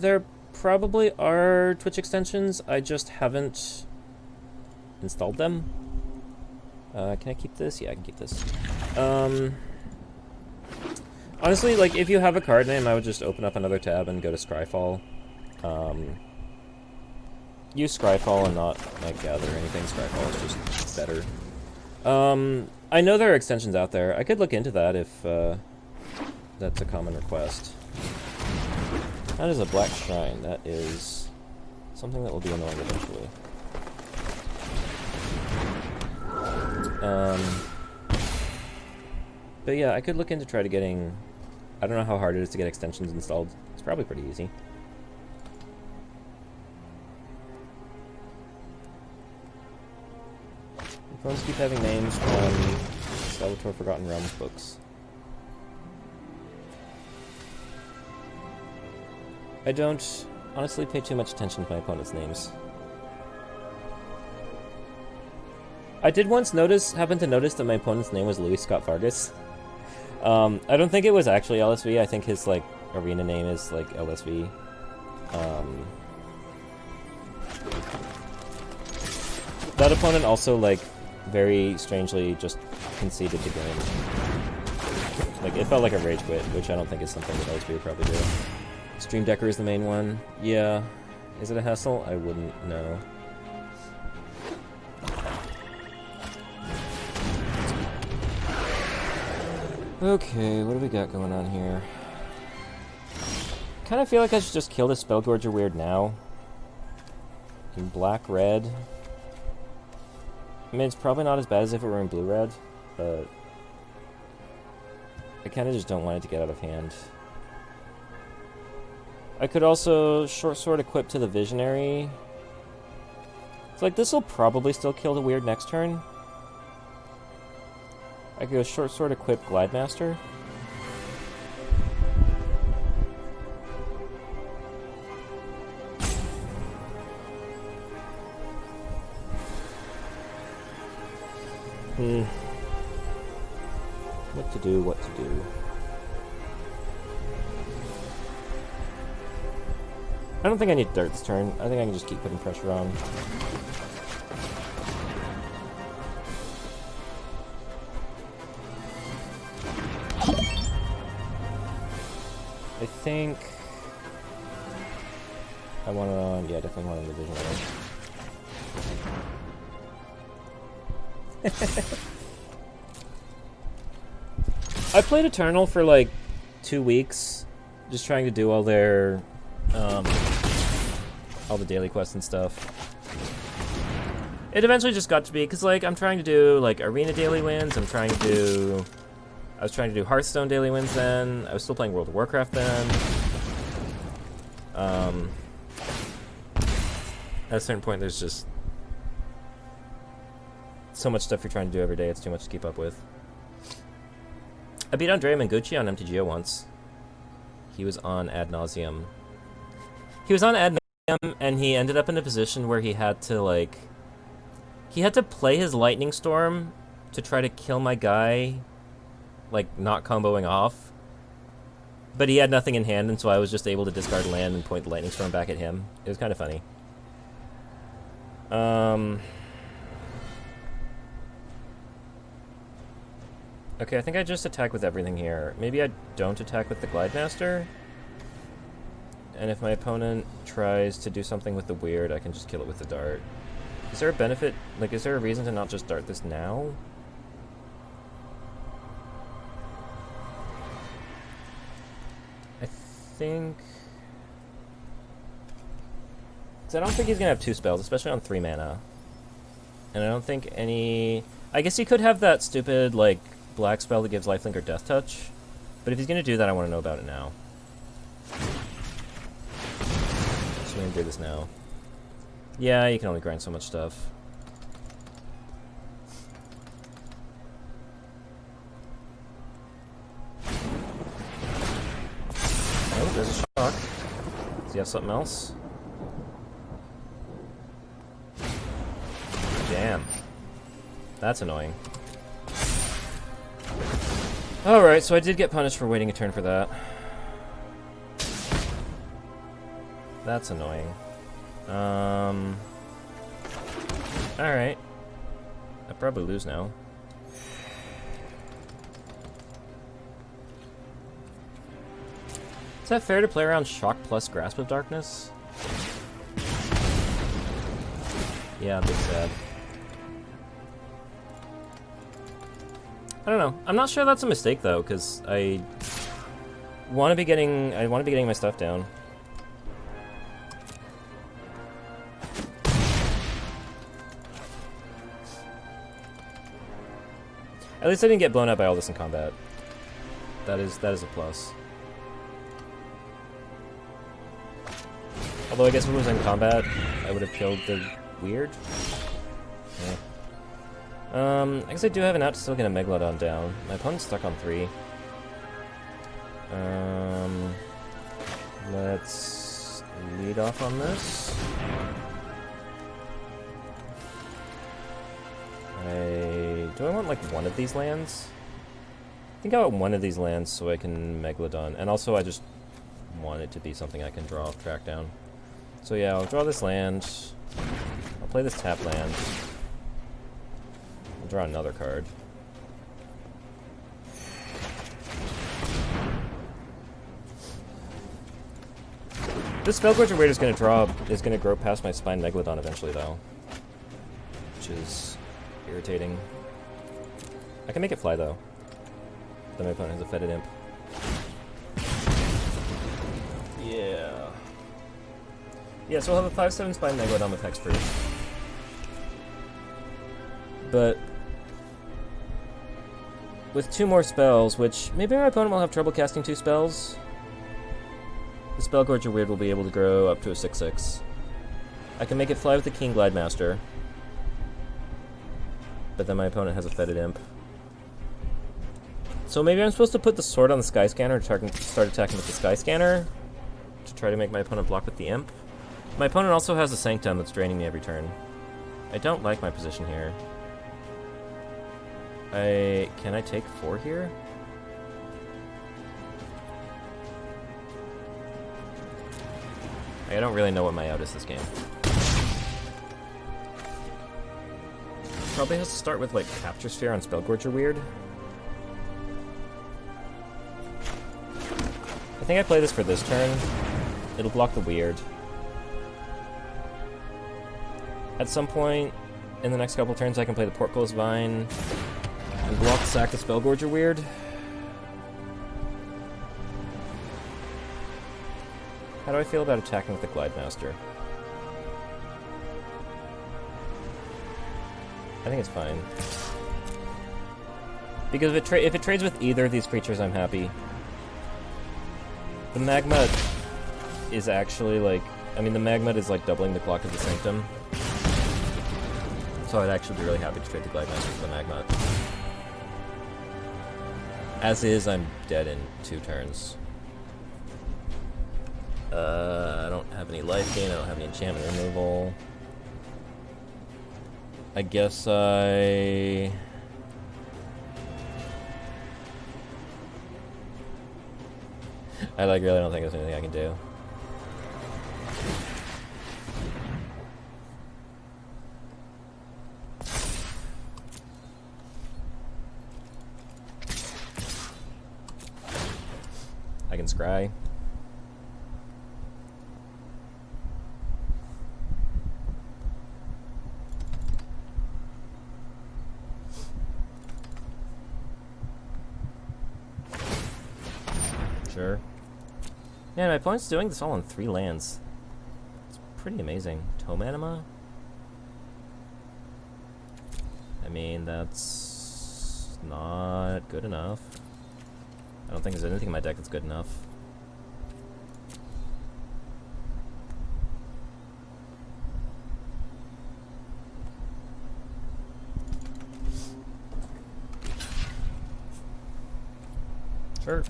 There probably are Twitch extensions, I just haven't installed them. Can I keep this? Yeah, I can keep this. Honestly, like, if you have a card name, I would just open up another tab and go to Scryfall. Use Scryfall and not, like, Gather or anything. Scryfall is just better. I know there are extensions out there. I could look into that if that's a common request. That is a black shrine. That is something that will be annoying eventually. But yeah, I could look into try to getting... I don't know how hard it is to get extensions installed. It's probably pretty easy. Phones keep having names from Salvatore Forgotten Realms books. I don't honestly pay too much attention to my opponent's names. I did once happen to notice that my opponent's name was Louis Scott Vargas. I don't think it was actually LSV. I think his, like, arena name is, like, LSV. That opponent also, like, very strangely just conceded the game. Like, it felt like a rage quit, which I don't think is something that LSV would probably do. Stream Decker is the main one. Yeah. Is it a hassle? I wouldn't know. Okay, what do we got going on here? Kind of feel like I should just kill this Spellgorger weird now. In black-red. I mean, it's probably not as bad as if it were in blue-red, but I kind of just don't want it to get out of hand. I could also short sword equip to the Visionary. It's like, this will probably still kill the weird next turn. I could go short sword equip Glidemaster. What to do, what to do. I don't think I need dirt this turn. I think I can just keep putting pressure on. I think I want to, yeah, definitely want to Visionary. I played Eternal for like 2 weeks, just trying to do all their, all the daily quests and stuff. It eventually just got to be, because like I'm trying to do like Arena daily wins, I was trying to do Hearthstone daily wins then, I was still playing World of Warcraft then. At a certain point there's just so much stuff you're trying to do every day, it's too much to keep up with. I beat Andrea Mengucci on MTGO once. He was on Ad Nauseam. He was on Ad Nauseam, and he ended up in a position where he had to, like... He had to play his Lightning Storm to try to kill my guy, like, not comboing off. But he had nothing in hand, and so I was just able to discard land and point the Lightning Storm back at him. It was kind of funny. Okay, I think I just attack with everything here. Maybe I don't attack with the Glidemaster. And if my opponent tries to do something with the weird, I can just kill it with the dart. Is there a benefit? Like, is there a reason to not just dart this now? I think... Because I don't think he's going to have 2 spells, especially on 3 mana. And I don't think any... I guess he could have that stupid, like, black spell that gives lifelink or death touch. But if he's going to do that, I want to know about it now. So we're going to do this now. Yeah, you can only grind so much stuff. Oh, there's a shock. Does he have something else? Damn. That's annoying. Alright, so I did get punished for waiting a turn for that. That's annoying. Alright. I probably lose now. Is that fair to play around Shock plus Grasp of Darkness? Yeah, big sad. I don't know. I'm not sure that's a mistake though, because I want to be getting my stuff down. At least I didn't get blown up by all this in combat. That is a plus. Although I guess if it was in combat, I would have killed the weird. Yeah. I guess I do have an out to still get a Megalodon down. My opponent's stuck on 3. Let's lead off on this. Do I want, like, one of these lands? I think I want one of these lands so I can Megalodon. And also I just want it to be something I can draw, track down. So yeah, I'll draw this land. I'll play this tap land. I'll draw another card. This Spellgorger Weird is gonna grow past my Spine Megalodon eventually though. Which is irritating. I can make it fly though. Then my opponent has a Fetid Imp. Yeah. Yeah, so we'll have a 5/7 Spine Megalodon with Hexproof. But with 2 more spells, which maybe my opponent will have trouble casting 2 spells, the Spellgorger Weird will be able to grow up to a 6/6. I can make it fly with the King Glide Master. But then my opponent has a Fetid Imp. So maybe I'm supposed to put the sword on the Sky Scanner to start attacking with the Sky Scanner to try to make my opponent block with the Imp. My opponent also has a Sanctum that's draining me every turn. I don't like my position here. Can I take 4 here? I don't really know what my out is this game. Probably has to start with, like, Capture Sphere on Spellgorger Weird. I think I play this for this turn. It'll block the Weird. At some point in the next couple turns, I can play the Portcullis Vine and block sack the Spellgorger Weird. How do I feel about attacking with the Glide Master? I think it's fine. Because if it trades with either of these creatures, I'm happy. The Magma is actually, like... I mean, the Magma is, like, doubling the clock of the Sanctum. So I'd actually be really happy to trade the Glide Master for the Magma. As is, I'm dead in 2 turns. I don't have any life gain, I don't have any enchantment removal. I guess I really don't think there's anything I can do. I can scry. Sure. Yeah, my opponent's doing this all on 3 lands. It's pretty amazing. Tome Anima? I mean, that's not good enough. I don't think there's anything in my deck that's good enough. Sure.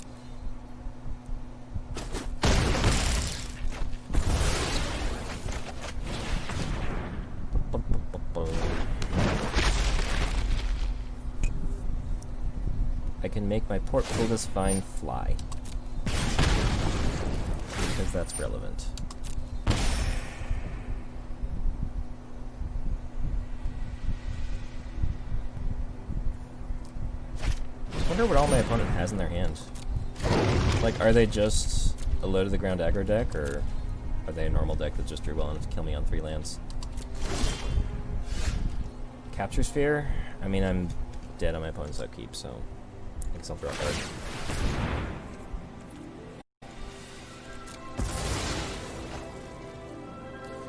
I can make my Portcullis Vine fly. Because that's relevant. I wonder what all my opponent has in their hand. Like, are they just a low to the ground aggro deck, or are they a normal deck that just drew well enough to kill me on 3 lands? Capture Sphere? I mean, I'm dead on my opponent's upkeep, so I guess I'll draw a card.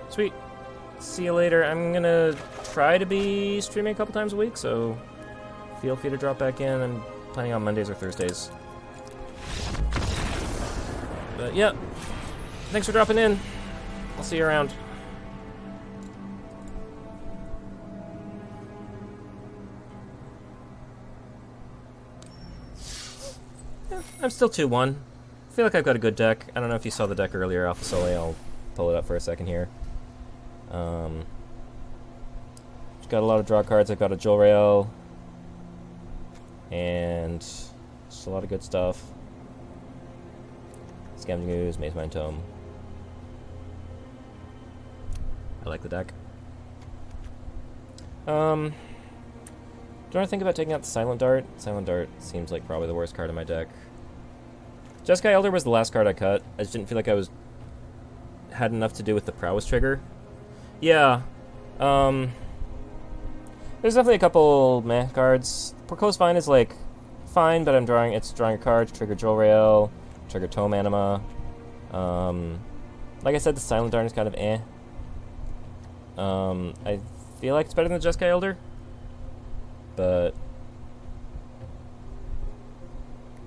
Sweet. See you later. I'm gonna try to be streaming a couple times a week, so feel free to drop back in. I'm planning on Mondays or Thursdays. But yeah, thanks for dropping in. I'll see you around. I'm still 2-1. I feel like I've got a good deck. I don't know if you saw the deck earlier, Alpha Sole. I'll pull it up for a second here. Got a lot of draw cards. I've got a Jewel Rail. And just a lot of good stuff. Scavenging Ooze, Maze Mind Tome. I like the deck. Do you want to think about taking out the Silent Dart? Silent Dart seems like probably the worst card in my deck. Jeskai Elder was the last card I cut. I just didn't feel like I had enough to do with the Prowess trigger. Yeah. There's definitely a couple meh cards. Proclose Vine is like fine, but it's drawing a card, trigger Jewel Rail, trigger Tome Anima. Like I said, the Silent Dart is kind of eh. I feel like it's better than the Jeskai Elder, but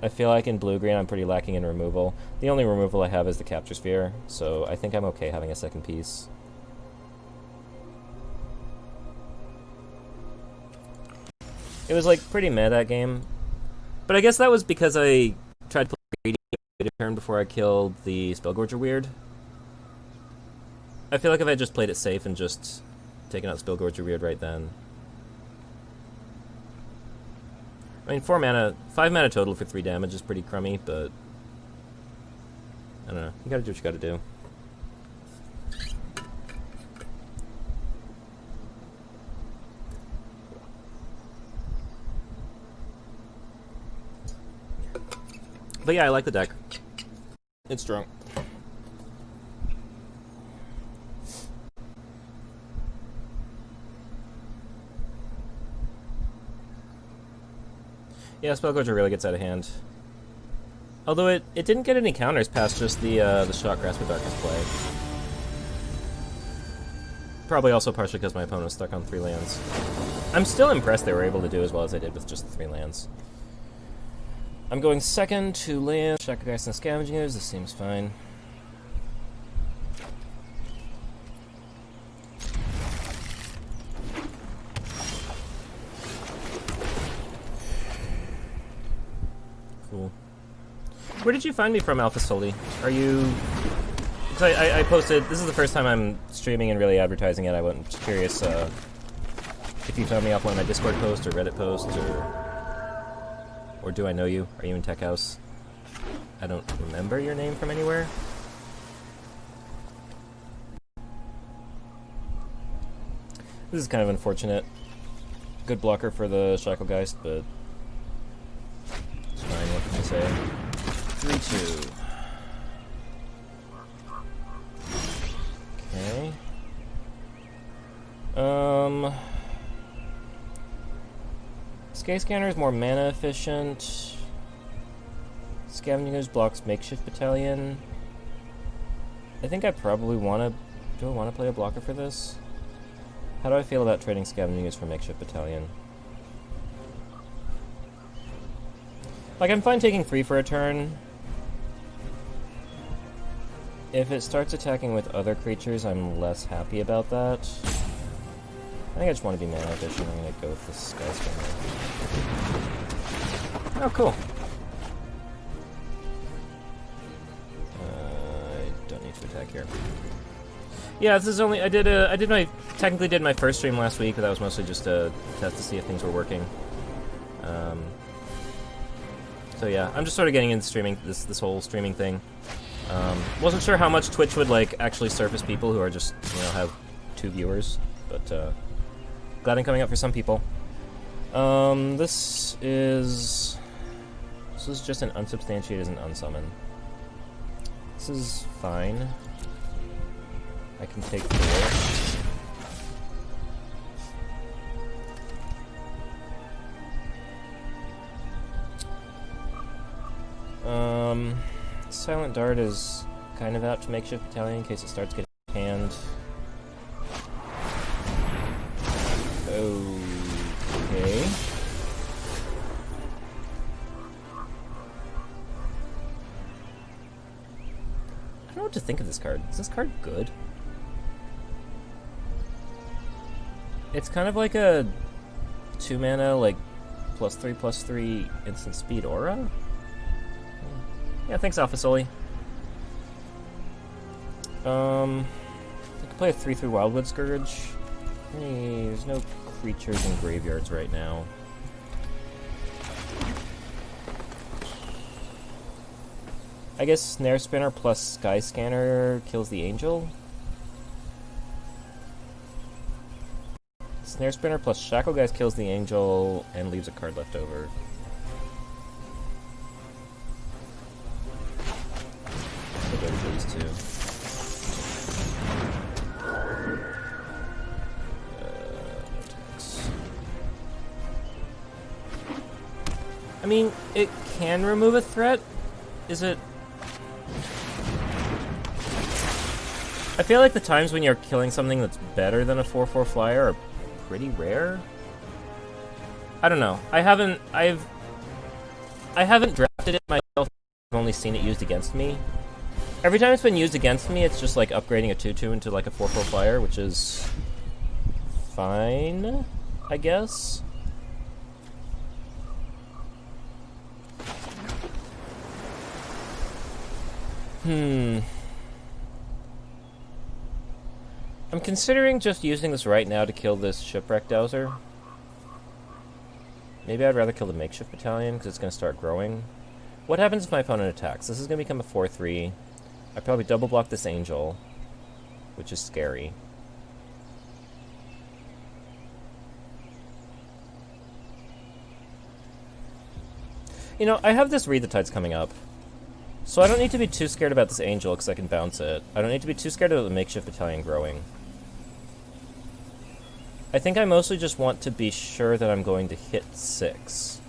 I feel like in blue-green I'm pretty lacking in removal. The only removal I have is the Capture Sphere, so I think I'm okay having a second piece. It was like pretty meh that game, but I guess that was because I tried to play a turn before I killed the Spellgorger Weird. I feel like if I just played it safe and just taken out Spellgorger Weird right then. I mean, 5 mana total for 3 damage is pretty crummy, but I don't know. You gotta do what you gotta do. But yeah, I like the deck. It's strong. Yeah, Spellgorger really gets out of hand. Although it didn't get any counters past just the Shock Grasp of Darkness play. Probably also partially because my opponent was stuck on 3 lands. I'm still impressed they were able to do as well as they did with just the 3 lands. I'm going second, 2 lands, Shackle Geist and Scavenging Ooze. This seems fine. Cool. Where did you find me from, Alpha Soli? Are you... Because I posted... This is the first time I'm streaming and really advertising it. I was curious if you found me off one of my Discord posts or Reddit posts, or do I know you? Are you in Tech House? I don't remember your name from anywhere. This is kind of unfortunate. Good blocker for the Shacklegeist, but it's fine, what can I say? 3-2. Okay. Sky Scanner is more mana efficient. Scavenging Ooze blocks Makeshift Battalion. I think I probably want to... Do I want to play a blocker for this? How do I feel about trading Scavenging Ooze for Makeshift Battalion? Like, I'm fine taking 3 for a turn. If it starts attacking with other creatures, I'm less happy about that. I think I just want to be mana efficient. I'm going to go with the Sky Scanner. Oh, cool. I don't need to attack here. Yeah, this is only... technically did my first stream last week, but that was mostly just a test to see if things were working. So yeah, I'm just sort of getting into streaming, this whole streaming thing. Wasn't sure how much Twitch would, like, actually surface people who are just, have 2 viewers, but, glad I'm coming up for some people. This is just an unsubstantiated as an unsummon. This is fine. I can take 4. Silent Dart is kind of out to Makeshift Battalion in case it starts getting hand. Okay. I don't know what to think of this card. Is this card good? It's kind of like a 2 mana, like, +3/+3 instant speed aura? Yeah, thanks, Alpha Sully. I could play a 3/3 Wildwood Scourge. Hey, there's no creatures in graveyards right now. I guess Snare Spinner plus Sky Scanner kills the Angel. Snare Spinner plus Shackle Guys kills the Angel and leaves a card left over. I'll go with these two. I mean, it can remove a threat. Is it? I feel like the times when you're killing something that's better than a 4/4 flyer are pretty rare. I don't know. I haven't drafted it myself. I've only seen it used against me. Every time it's been used against me, it's just like upgrading a 2/2 into like a 4/4 flyer, which is fine, I guess. I'm considering just using this right now to kill this Shipwreck Dowser. Maybe I'd rather kill the Makeshift Battalion, because it's going to start growing. What happens if my opponent attacks? This is going to become a 4/3. I probably double block this Angel, which is scary. You know, I have this Read the Tides coming up. So I don't need to be too scared about this Angel, because I can bounce it. I don't need to be too scared of the Makeshift Battalion growing. I think I mostly just want to be sure that I'm going to hit 6.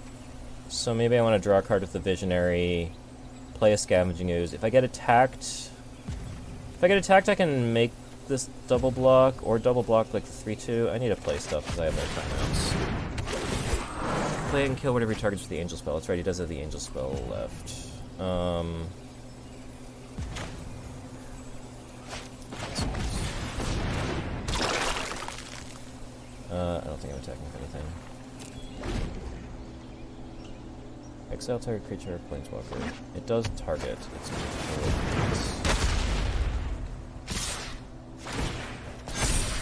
So maybe I want to draw a card with the Visionary, play a Scavenging Ooze. If I get attacked, I can make this double block, or double block like the 3/2. I need to play stuff, because I have no timeouts. Play and kill whatever he targets with the Angel spell. That's right, he does have the Angel spell left. I don't think I'm attacking with anything. Exile target creature or planeswalker. It does target. It's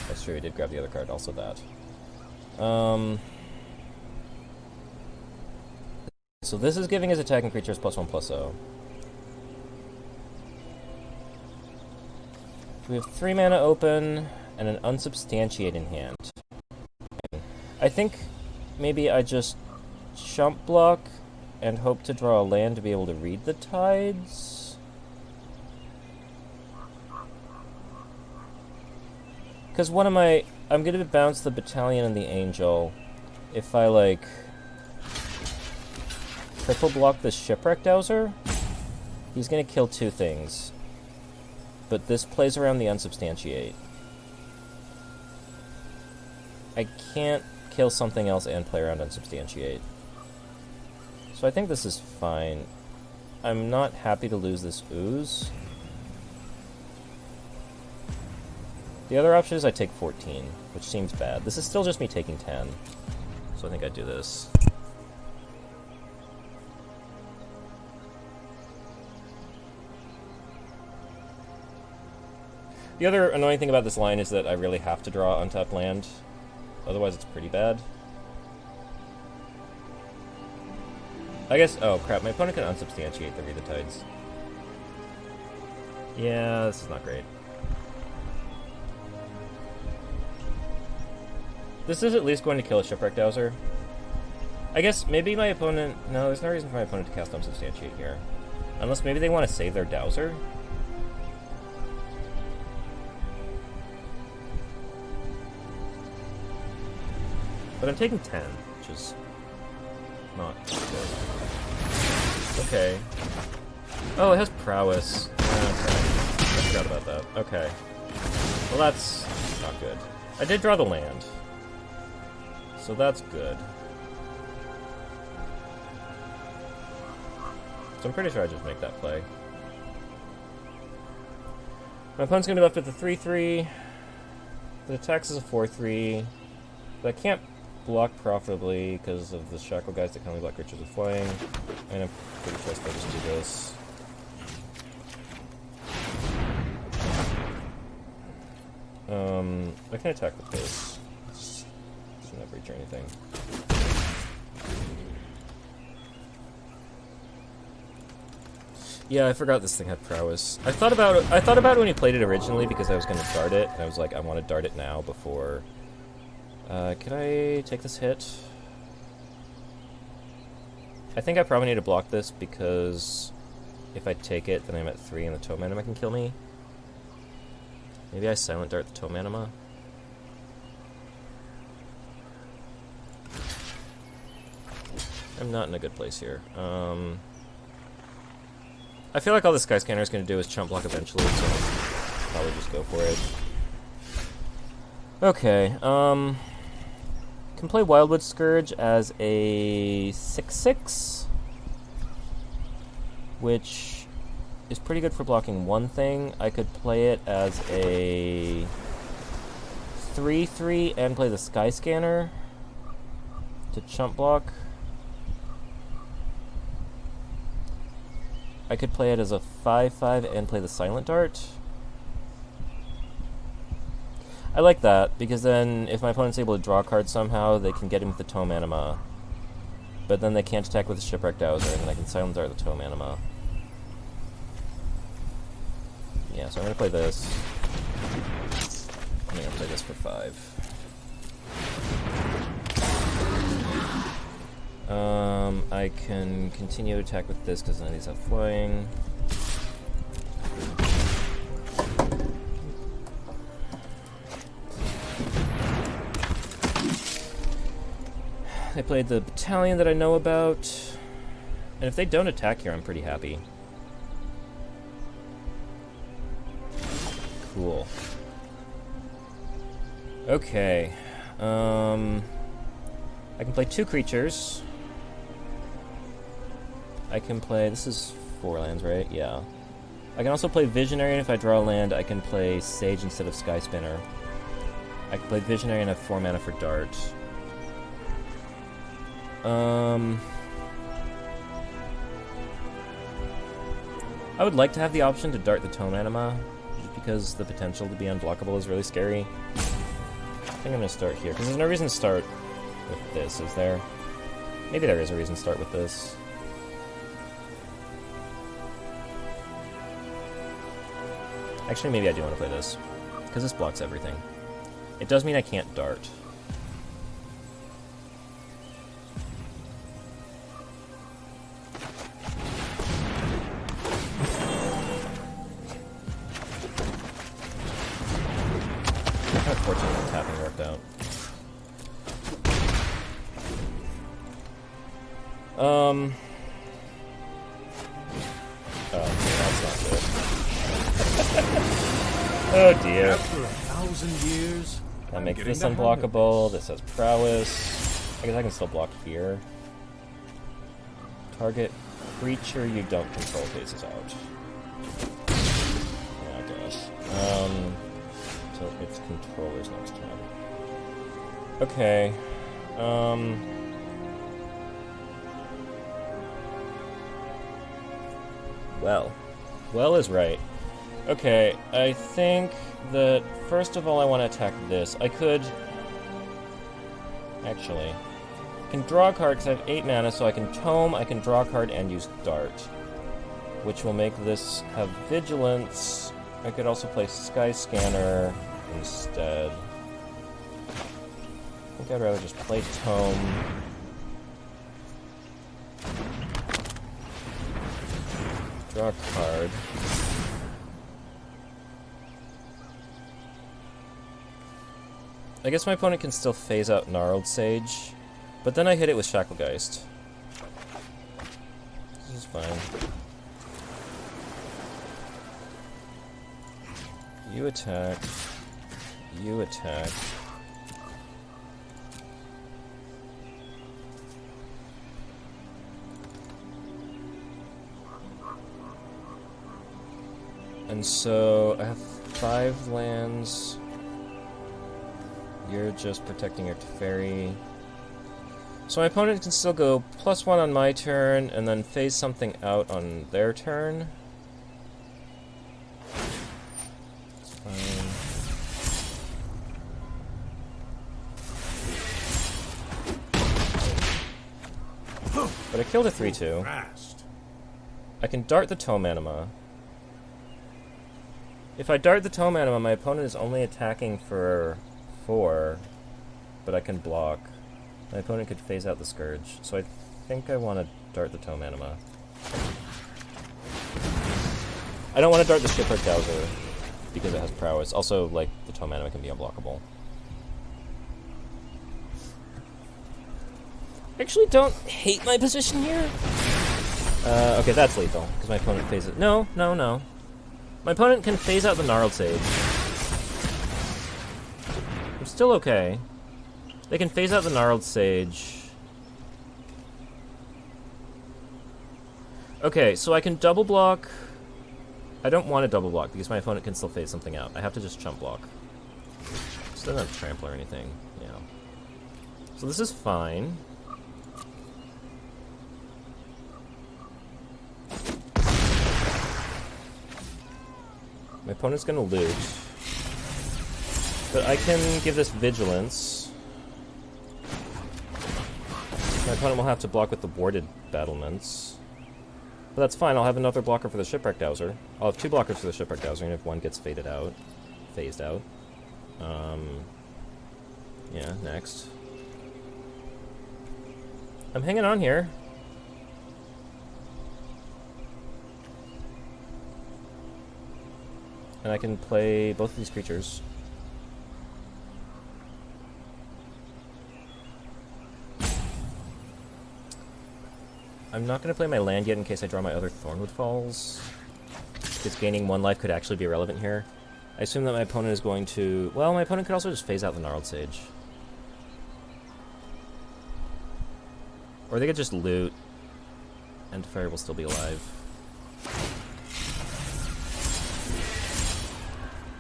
That's true, he did grab the other card, also that. So this is giving his attacking creatures +1/+0. We have 3 mana open and an unsubstantiated hand. I think maybe I just chump block and hope to draw a land to be able to read the tides. Because I'm going to bounce the Battalion and the Angel. If I, like, triple block the Shipwreck Dowser, he's going to kill 2 things. But this plays around the unsubstantiate. I can't kill something else and play around unsubstantiate. So I think this is fine. I'm not happy to lose this Ooze. The other option is I take 14, which seems bad. This is still just me taking 10. So I think I'd do this. The other annoying thing about this line is that I really have to draw untapped land. Otherwise it's pretty bad. I guess... Oh, crap. My opponent can unsubstantiate the Read the Tides. Yeah, this is not great. This is at least going to kill a Shipwreck Dowser. I guess maybe my opponent... No, there's no reason for my opponent to cast unsubstantiate here. Unless maybe they want to save their Dowser? But I'm taking 10, which is not good. Okay. Oh, it has prowess. Okay. I forgot about that. Okay. Well, that's not good. I did draw the land. So that's good. So I'm pretty sure I just make that play. My opponent's going to be left with a 3/3. The attacks is a 4/3. But I can't block profitably because of the Shackle Guys that can only block creatures with flying. And I'm pretty sure I still just do this. I can attack with this. It's not breach or anything. Yeah, I forgot this thing had prowess. I thought about it when he played it originally because I was going to dart it, and I was like, I want to dart it now before. Can I take this hit? I think I probably need to block this because if I take it, then I'm at 3 and the Tome Anima can kill me. Maybe I silent dart the Tome Anima. I'm not in a good place here. I feel like all the Sky Scanner is going to do is chump block eventually, so I'll probably just go for it. Okay, can play Wildwood Scourge as a 6/6, which is pretty good for blocking one thing. I could play it as a 3/3 and play the Sky Scanner to chump block. I could play it as a 5/5 and play the Silent Dart. I like that, because then if my opponent's able to draw a card somehow, they can get him with the Tome Anima. But then they can't attack with the Shipwreck Dowser, and then I can Silent Dart the Tome Anima. Yeah, so I'm going to play this. I'm going to play this for 5. I can continue to attack with this because none of these have flying. I played the battalion that I know about. And if they don't attack here, I'm pretty happy. Cool. Okay. I can play 2 creatures. I can play... This is 4 lands, right? Yeah. I can also play Visionary, and if I draw a land, I can play Sage instead of Sky Spinner. I can play Visionary and have 4 mana for Dart. I would like to have the option to Dart the Tome Anima, just because the potential to be unblockable is really scary. I think I'm going to start here, because there's no reason to start with this, is there? Maybe there is a reason to start with this. Actually, maybe I do want to play this, because this blocks everything. It does mean I can't dart. I'm kind of fortunate that tapping worked out. Oh, that's not good. Oh dear. After 1,000 years, That makes this unblockable. This has prowess. I guess I can still block here. Target creature you don't control faces out. Oh gosh. So it's controllers next turn. Okay. Well is right. Okay, I think that first of all I want to attack this. I could... Actually... I can draw a card because I have 8 mana, so I can Tome, I can draw a card, and use Dart. Which will make this have Vigilance. I could also play Sky Scanner instead. I think I'd rather just play Tome. Draw a card. I guess my opponent can still phase out Gnarled Sage, but then I hit it with Shacklegeist. This is fine. You attack. You attack. And so I have 5 lands. You're just protecting your Teferi. So my opponent can still go +1 on my turn, and then phase something out on their turn. It's fine. Kill the 3/2. Fast. I can dart the Tome Anima. If I dart the Tome Anima, my opponent is only attacking for 4, but I can block. My opponent could phase out the Scourge, so I think I want to dart the Tome Anima. I don't want to dart the Shipwreck Dowser, because it has prowess. Also, like, the Tome Anima can be unblockable. I actually don't hate my position here. Okay, that's lethal, because my opponent phases... No. My opponent can phase out the Gnarled Sage. I'm still okay. They can phase out the Gnarled Sage. Okay, so I can double block... I don't want to double block, because my opponent can still phase something out. I have to just chump block. Still not trample or anything, yeah. So this is fine. My opponent's gonna loot. But I can give this Vigilance. My opponent will have to block with the warded battlements. But that's fine, I'll have another blocker for the Shipwreck Dowser. I'll have 2 blockers for the Shipwreck Dowser, and if one gets phased out. Yeah, next. I'm hanging on here. And I can play both of these creatures. I'm not going to play my land yet in case I draw my other Thornwood Falls, because gaining 1 life could actually be irrelevant here. I assume that my opponent is going to... Well, my opponent could also just phase out the Gnarled Sage. Or they could just loot, and Fire will still be alive.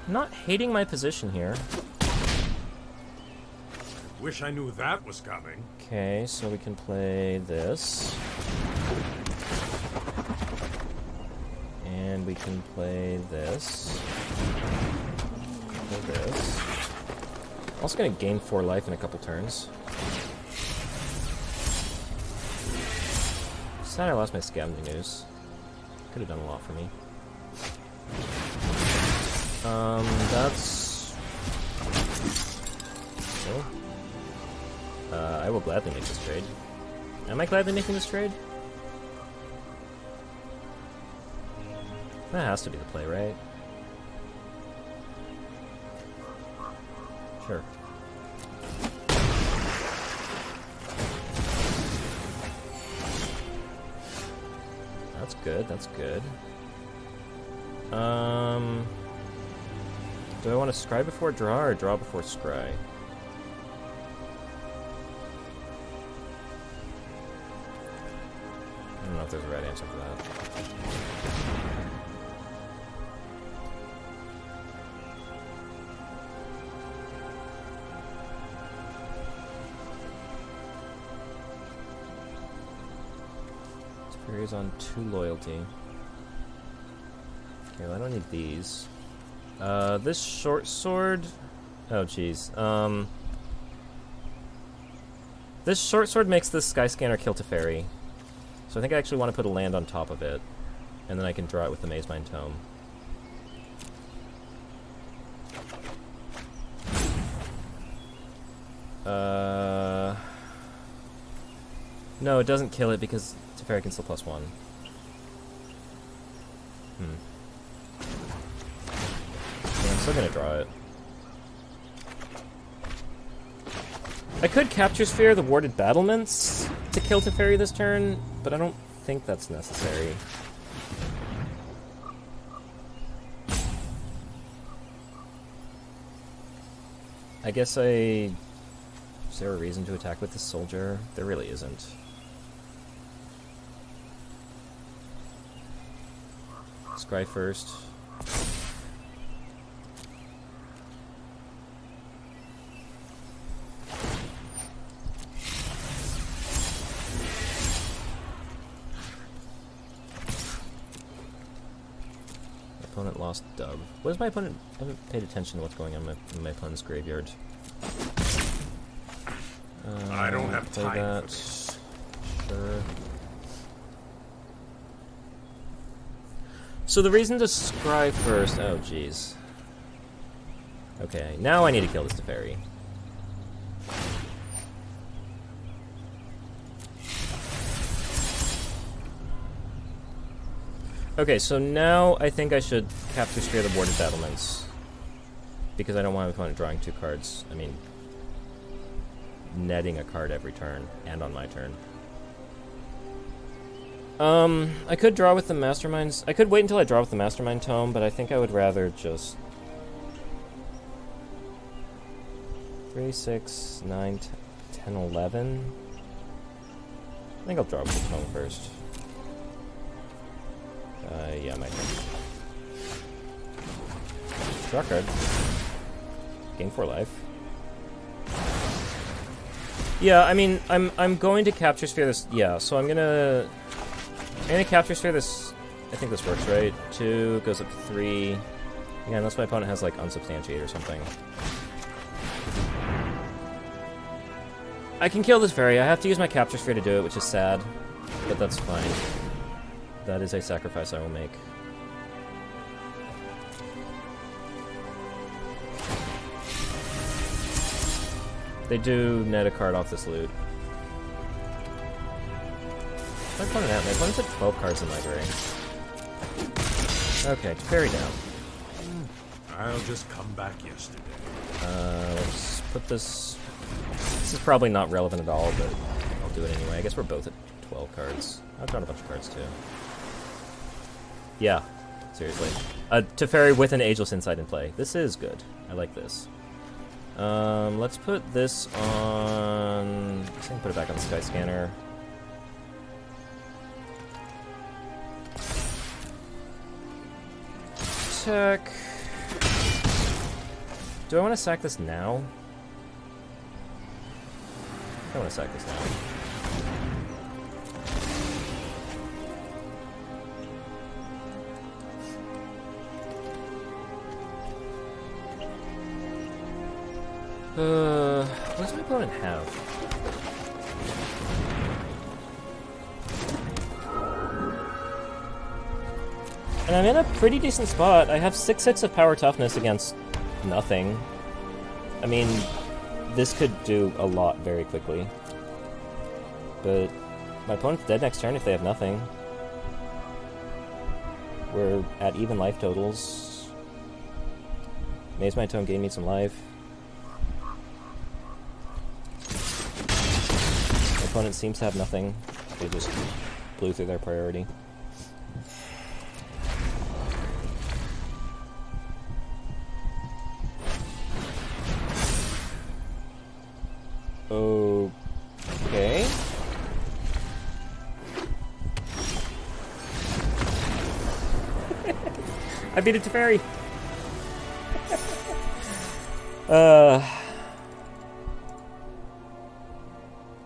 I'm not hating my position here. Wish I knew that was coming. Okay, so we can play this. And we can play this. Play this. I'm also going to gain 4 life in a couple turns. Sad I lost my Scavenging Ooze. Could have done a lot for me. That's... Oh. I will gladly make this trade. Am I gladly making this trade? That has to be the play, right? Sure. That's good, that's good. Do I want to scry before draw or draw before scry? I don't know if there's a right answer for that. Superior's on 2 loyalty. Okay, well I don't need these. This short sword... Oh, jeez. This short sword makes this Sky Scanner kill Teferi. So I think I actually want to put a land on top of it. And then I can draw it with the Mazemind Tome. No, it doesn't kill it because Teferi can still +1. Yeah, I'm still gonna draw it. I could Capture Sphere the Warded Battlements to kill Teferi this turn, but I don't think that's necessary. I guess is there a reason to attack with this soldier? There really isn't. Scry first. Opponent lost Dove. What is my opponent? I haven't paid attention to what's going on in my opponent's graveyard. I don't have play time that. for this. Sure. So the reason to scry first... Oh, jeez. Okay, now I need to kill this Teferi. Okay, so now I think I should capture Sphere the Warded Battlements. Because I don't want my opponent drawing 2 cards. I mean, netting a card every turn, and on my turn. I could draw with the Masterminds. I could wait until I draw with the Mastermind Tome, but I think I would rather just... 3, 6, 9, 10, 11... I think I'll draw with the Tome first. Yeah, my turn. Draw card. Gain 4 life. Yeah, I mean, I'm going to capture Sphere this... Yeah, so I'm gonna capture Sphere this... I think this works, right? 2 goes up to 3. Yeah, unless my opponent has, like, Unsubstantiate or something. I can kill this Fairy. I have to use my capture Sphere to do it, which is sad. But that's fine. That is a sacrifice I will make. They do net a card off this loot. My opponent at? My opponent's at 12 cards in library. Okay, Fairy down. I'll just come back yesterday. Let's put this... This is probably not relevant at all, but I'll do it anyway. I guess we're both at 12 cards. I've drawn a bunch of cards, too. Yeah, seriously. Teferi with an Ageless Insight in play. This is good. I like this. Let's put this on... I think put it back on Sky Scanner. Check. Do I want to sack this now? I want to sack this now. What does my opponent have? And I'm in a pretty decent spot. I have 6 hits of power toughness against nothing. I mean, this could do a lot very quickly. But my opponent's dead next turn if they have nothing. We're at even life totals. Maze my Tome gain me some life. My opponent seems to have nothing. They just blew through their priority. Okay. I beat it to Teferi.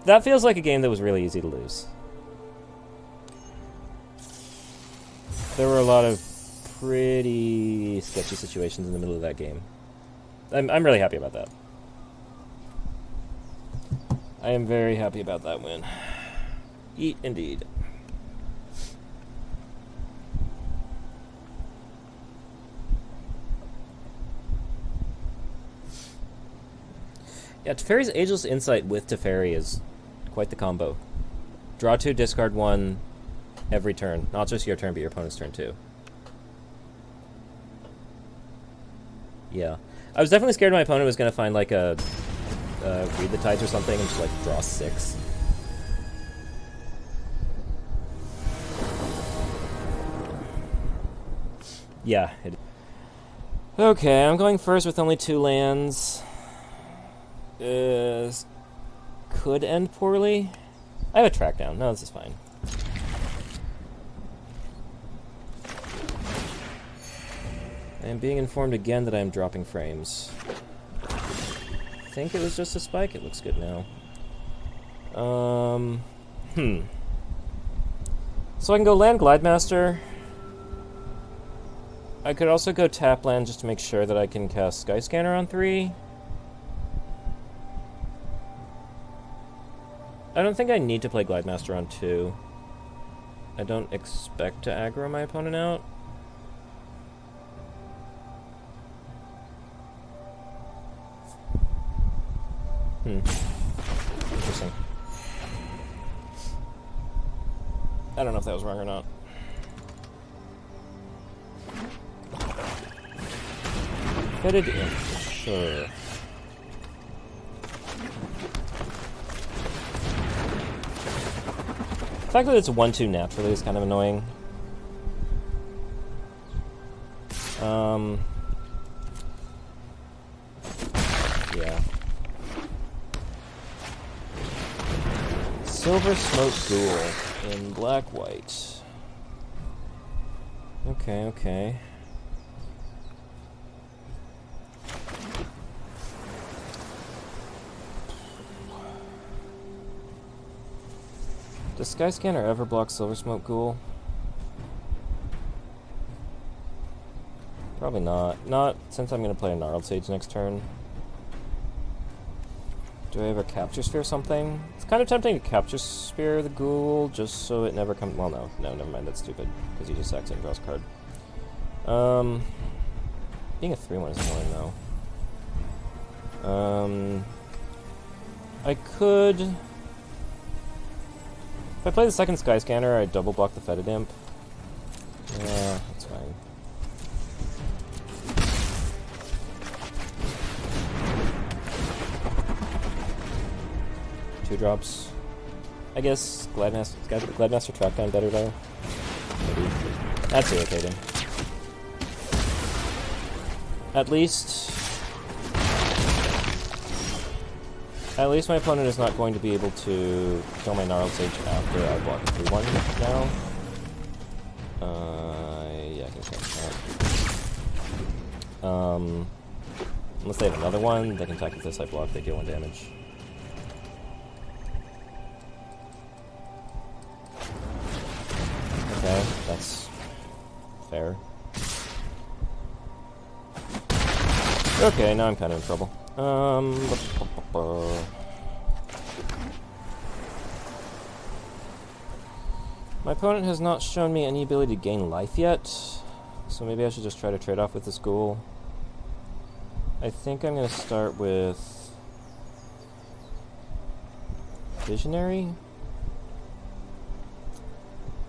That feels like a game that was really easy to lose. There were a lot of pretty sketchy situations in the middle of that game. I'm really happy about that. I am very happy about that win. Eat indeed. Yeah, Teferi's Ageless Insight with Teferi is quite the combo. Draw 2, discard 1 every turn. Not just your turn, but your opponent's turn too. Yeah. I was definitely scared my opponent was going to find like a Read the Tides or something and just like draw 6. Yeah. Okay, I'm going first with only 2 lands. Could end poorly. I have a track down. No, this is fine. I am being informed again that I am dropping frames. I think it was just a spike. It looks good now. So I can go land Glidemaster. I could also go tap land just to make sure that I can cast Sky Scanner on 3. I don't think I need to play Glidemaster on 2. I don't expect to aggro my opponent out. Interesting. I don't know if that was wrong or not. Fitted in, sure. The fact that it's 1-2 naturally is kind of annoying. Yeah. Silver Smoke Ghoul in black-white. Okay, okay. Does Skyscanner ever block Silver Smoke Ghoul? Probably not. Not since I'm going to play a Gnarled Sage next turn. Do I ever Capture Sphere something? It's kind of tempting to Capture Sphere the Ghoul just so it never comes... Well, no, never mind, that's stupid. Because he just sacks it and draws a card. Being a 3-1 is annoying, though. I could... If I play the second Skyscanner, I double block the Fetid Imp. Yeah, that's fine. Two drops. I guess Gladmaster track down better though. Maybe. That's irritating. At least my opponent is not going to be able to kill my Gnarled Sage after I block a 3-1 now. Yeah, I can check that. Unless they have another one, they can attack with this I block, they deal 1 damage. Okay, that's fair. Okay, now I'm kind of in trouble. My opponent has not shown me any ability to gain life yet, so maybe I should just try to trade off with this ghoul. I think I'm going to start with Visionary?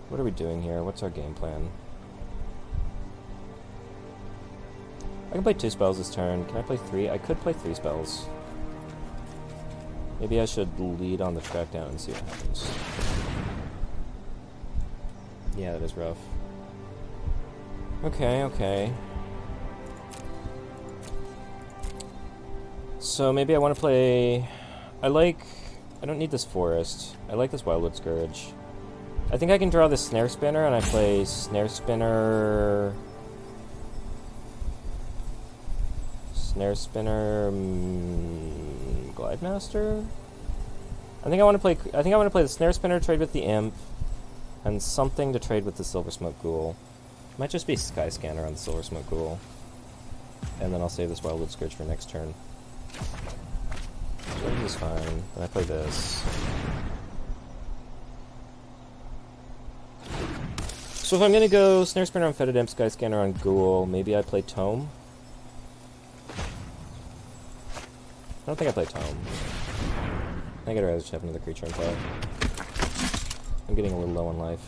What are we doing here? What's our game plan? I can play 2 spells this turn. Can I play 3? I could play 3 spells. Maybe I should lead on the track down and see what happens. Yeah, that is rough. Okay, okay. So maybe I want to play... I don't need this Forest. I like this Wildwood Scourge. I think I can draw this Snare Spinner, and I play Snare Spinner... Glidemaster? I think I want to play the Snare Spinner, trade with the Imp, and something to trade with the Silver Smoke Ghoul. Might just be Skyscanner on the Silver Smoke Ghoul. And then I'll save this Wildwood Scourge for next turn. So this is fine. Then I play this. So if I'm gonna go Snare Spinner on Fetid Imp, Skyscanner on Ghoul, maybe I play Tome? I don't think I play Tome. I think I'd rather just have another creature in play. I'm getting a little low on life.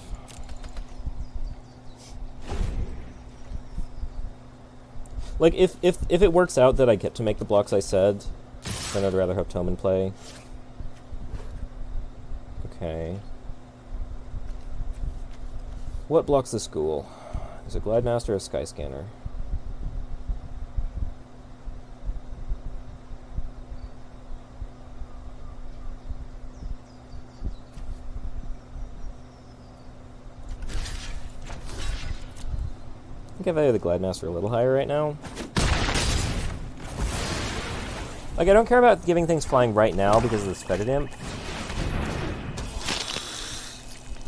Like, if it works out that I get to make the blocks I said, then I'd rather have Tome in play. Okay. What blocks this ghoul? Is it Glidemaster or Skyscanner? I think I value the Glidemaster a little higher right now. Like, I don't care about giving things flying right now because of this Fetid Imp.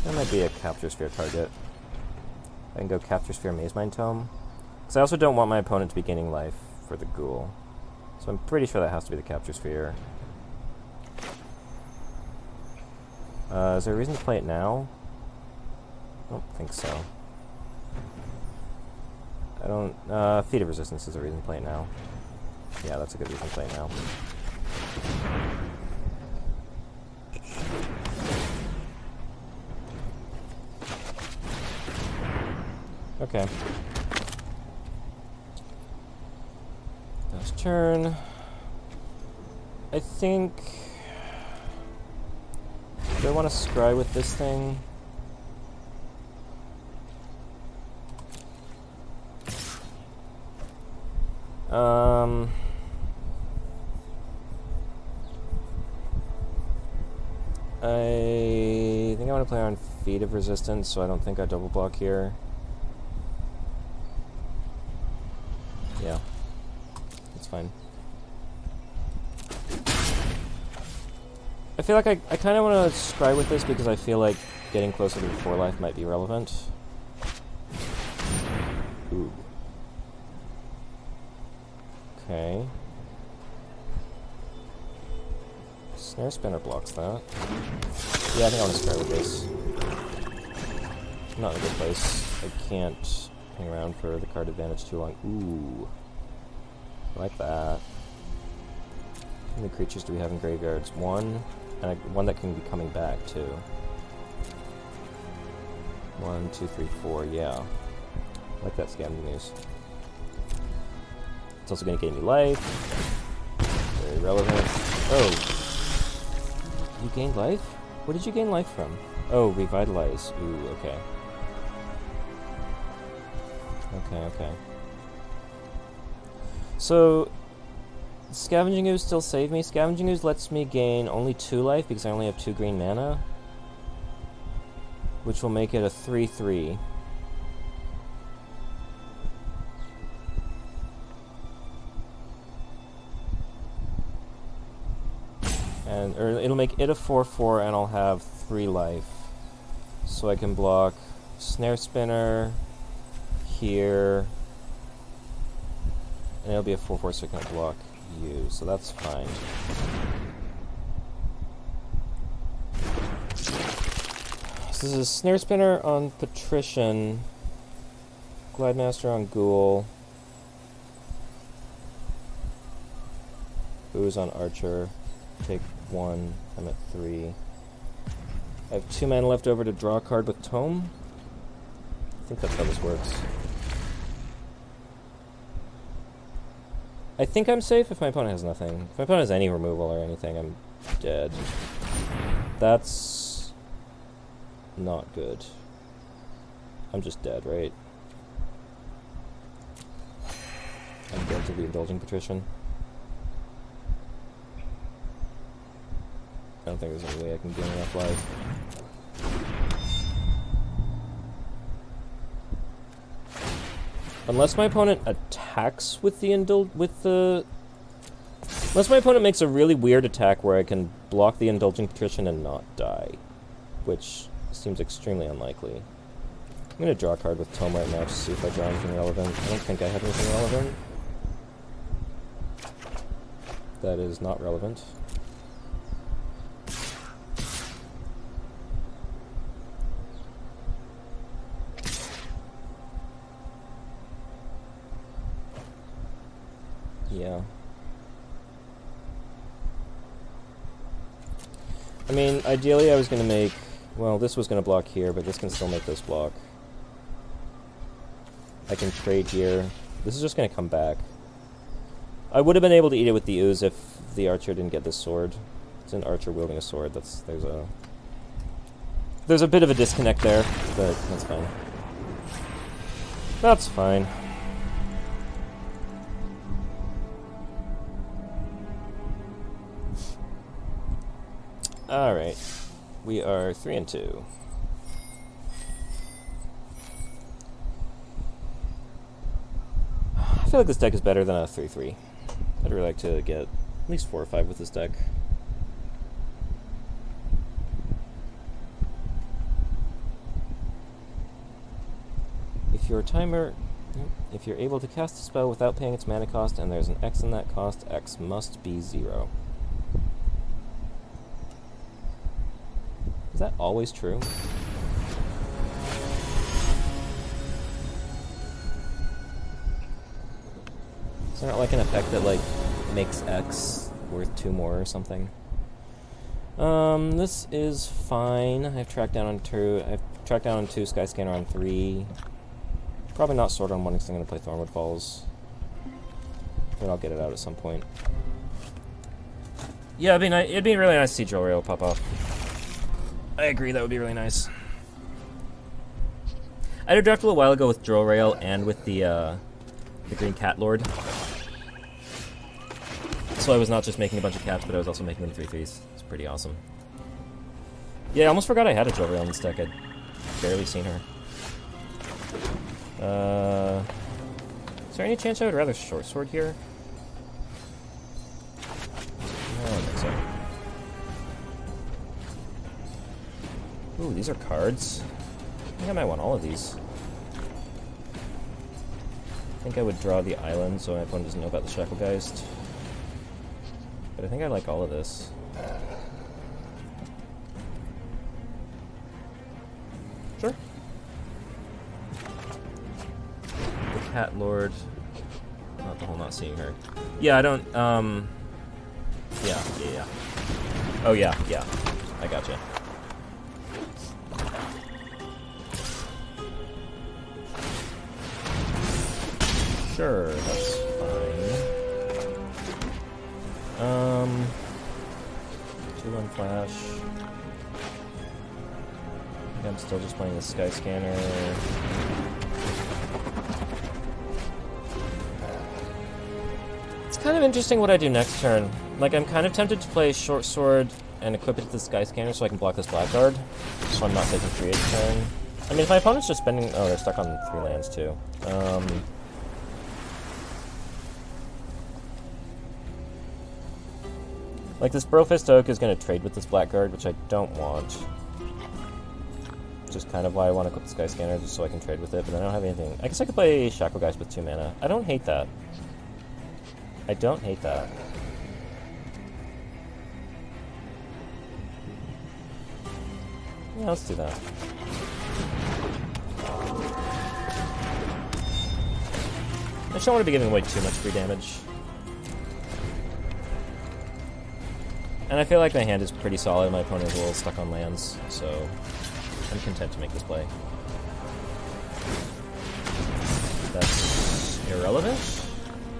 That might be a Capture Sphere target. I can go Capture Sphere Maze Mind Tome. Because I also don't want my opponent to be gaining life for the ghoul. So I'm pretty sure that has to be the Capture Sphere. Is there a reason to play it now? I don't think so. I don't... Feat of Resistance is a reason to play it now. Yeah, that's a good reason to play it now. Okay. Last turn. I think... Do I want to scry with this thing? I think I want to play on Feet of Resistance, so I don't think I double block here. Yeah, that's fine. I feel like I kind of want to scry with this because I feel like getting closer to the 4 life might be relevant. Ooh. Okay. Snare Spinner blocks that. Yeah, I think I want to scry with this. I'm not in a good place. I can't hang around for the card advantage too long. Ooh. I like that. How many creatures do we have in graveyards? One, and one that can be coming back too. 1, 2, 3, 4, yeah. I like that Scavenging Ooze. It's also going to gain me life. Very relevant. Oh! You gained life? What did you gain life from? Oh, Revitalize. Ooh, okay. Okay. So, Scavenging Ooze still save me. Scavenging Ooze lets me gain only 2 life because I only have 2 green mana, which will make it a 3/3. Or it'll make it a 4/4, and I'll have 3 life. So I can block Snare Spinner here, and it'll be a 4/4, so I can block you. So that's fine. So this is Snare Spinner on Patrician, Glide Master on Ghoul, Ooze on Archer. Take 1. I'm at 3. I have 2 mana left over to draw a card with Tome. I think that's how this works. I think I'm safe if my opponent has nothing. If my opponent has any removal or anything, I'm dead. That's not good. I'm just dead, right? I'm dead to the Indulging Patrician. I don't think there's any way I can gain enough life. Unless my opponent attacks with the unless my opponent makes a really weird attack where I can block the Indulging Patrician and not die, which seems extremely unlikely. I'm gonna draw a card with Tome right now to see if I draw anything relevant. I don't think I have anything relevant. That is not relevant. Yeah. I mean, ideally I was going to make... Well, this was going to block here, but this can still make this block. I can trade here. This is just going to come back. I would have been able to eat it with the Ooze if the Archer didn't get this sword. It's an Archer wielding a sword. There's a bit of a disconnect there, but that's fine. That's fine. Alright, we are 3-2. I feel like this deck is better than a 3-3. I'd really like to get at least 4 or 5 with this deck. If you're able to cast a spell without paying its mana cost and there's an X in that cost, X must be 0. Is that always true? Is there not like an effect that like makes X worth 2 more or something? This is fine. I've tracked down on 2. I've tracked down on 2, Skyscanner on 3. Probably not Sword on one because I'm going to play Thornwood Falls. Then I'll get it out at some point. Yeah, it'd be really nice to see Drill Rail pop off. I agree, that would be really nice. I did a draft a little while ago with Drill Rail and with the Green Cat Lord. So I was not just making a bunch of cats, but I was also making them 3/3s. It's pretty awesome. Yeah, I almost forgot I had a Drill Rail in this deck. I'd barely seen her. Is there any chance I would rather Short Sword here? I don't think so. Ooh, these are cards. I think I might want all of these. I think I would draw the island so my opponent doesn't know about the Shacklegeist. But I think I like all of this. Sure. The Cat Lord. Not the whole not seeing her. Yeah, I don't, Yeah. Oh, yeah. I gotcha. Sure, that's fine. 2-1 flash. I think I'm still just playing the Sky Scanner. It's kind of interesting what I do next turn. Like, I'm kind of tempted to play Short Sword and equip it to the Sky Scanner so I can block this Blackguard. So I'm not taking 3 each turn. I mean, if my opponent's just spending... Oh, they're stuck on 3 lands, too. Like, this Brofist Oak is going to trade with this Blackguard, which I don't want. Which is kind of why I want to equip the Sky Scanner, just so I can trade with it, but I don't have anything. I guess I could play Shacklegeist with 2 mana. I don't hate that. I don't hate that. Yeah, let's do that. I just don't want to be giving away too much free damage. And I feel like my hand is pretty solid. My opponent is a little stuck on lands, so I'm content to make this play. That's irrelevant,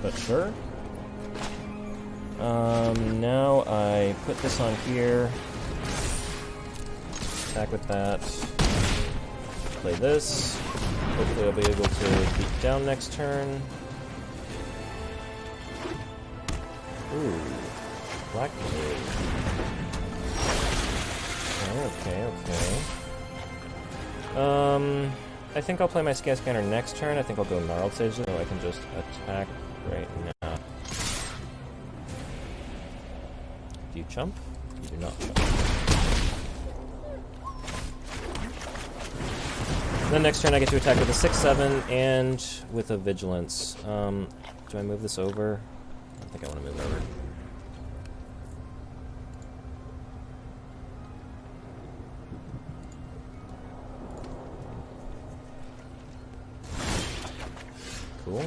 but sure. Now I put this on here. Attack with that. Play this. Hopefully I'll be able to beat down next turn. Ooh. Black Blade. Okay. I think I'll play my Sky Scanner next turn. I think I'll go Gnarled Sage so I can just attack right now. Do you chump? You do not chump. Then next turn I get to attack with a 6/7 and with a Vigilance. Do I move this over? I don't think I want to move it over. Cool.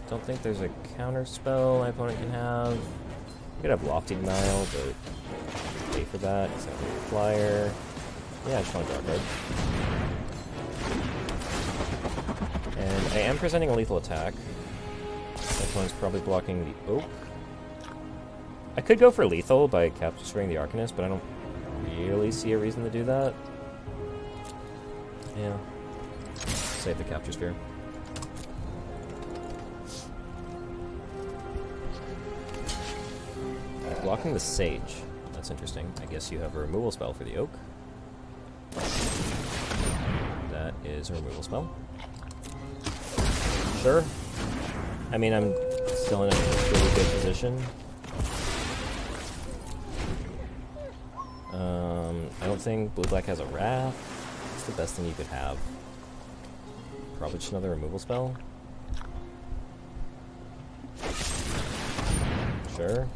Don't think there's a counter spell my opponent can have. I could have Lofty Denial, but pay for that. It's not a flyer. Yeah, I just want to draw a card. And I am presenting a lethal attack. My opponent's probably blocking the Oak. I could go for lethal by capturing the Arcanist, but I don't really see a reason to do that. Yeah. Save the Capture Sphere. Blocking the Sage. That's interesting. I guess you have a removal spell for the Oak. That is a removal spell. Sure. I mean, I'm still in a really good position. I don't think Blue-Black has a Wrath. It's the best thing you could have. Probably just another removal spell. Sure.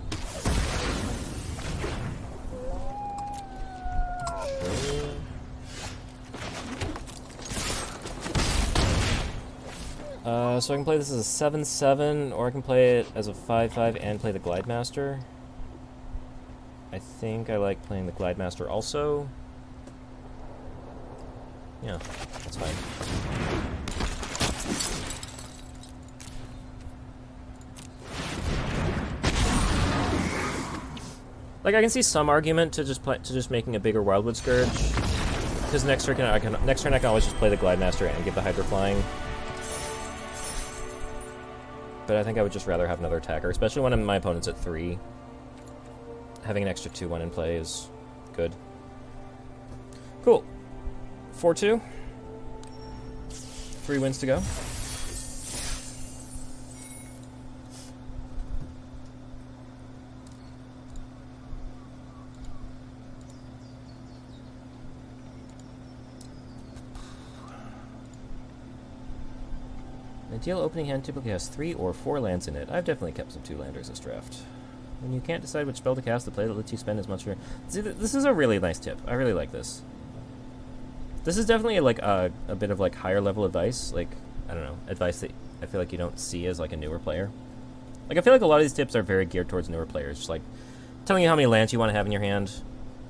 So I can play this as a 7/7, or I can play it as a 5/5 and play the Glide Master. I think I like playing the Glide Master also. Yeah, that's fine. Like, I can see some argument to just making a bigger Wildwood Scourge, because next turn I can always just play the Glide Master and give the Hydra Flying. But I think I would just rather have another attacker, especially when my opponent's at 3. Having an extra 2/1 in play is good. Cool. 4-2. 3 wins to go. An ideal opening hand typically has 3 or 4 lands in it. I've definitely kept some 2-landers this draft. When you can't decide which spell to cast, the play that lets you spend as much. See, this is a really nice tip. I really like this. This is definitely like a bit of like higher level advice. Like, I don't know, advice that I feel like you don't see as like a newer player. Like, I feel like a lot of these tips are very geared towards newer players. Just like telling you how many lands you want to have in your hand.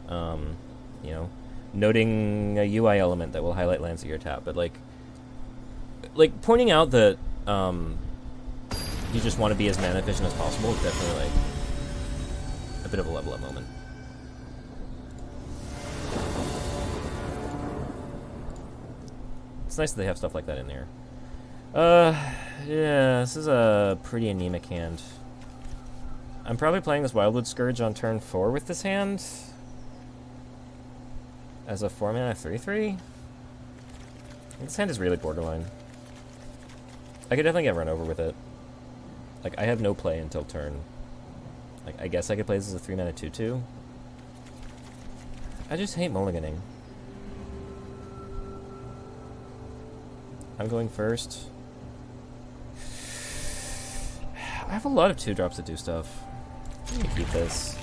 You know, noting a UI element that will highlight lands that you're tapped. But like pointing out that you just want to be as mana efficient as possible is definitely like a bit of a level up moment. It's nice that they have stuff like that in there. Yeah, this is a pretty anemic hand. I'm probably playing this Wildwood Scourge on turn 4 with this hand. As a 4-mana 3/3. This hand is really borderline. I could definitely get run over with it. Like, I have no play until turn. Like, I guess I could play this as a 3-mana 2/2. I just hate mulliganing. I'm going first. I have a lot of 2-drops that do stuff. I'm gonna keep this.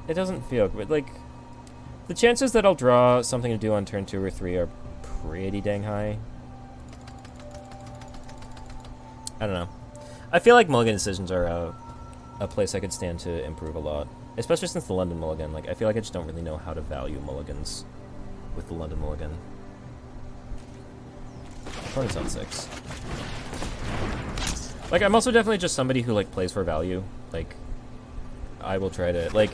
It doesn't feel good. Like, the chances that I'll draw something to do on turn 2 or 3 are pretty dang high. I don't know. I feel like mulligan decisions are a place I could stand to improve a lot. Especially since the London mulligan. Like, I feel like I just don't really know how to value mulligans with the London mulligan. Opponent's on 6. Like, I'm also definitely just somebody who, like, plays for value. Like, I will try to, like...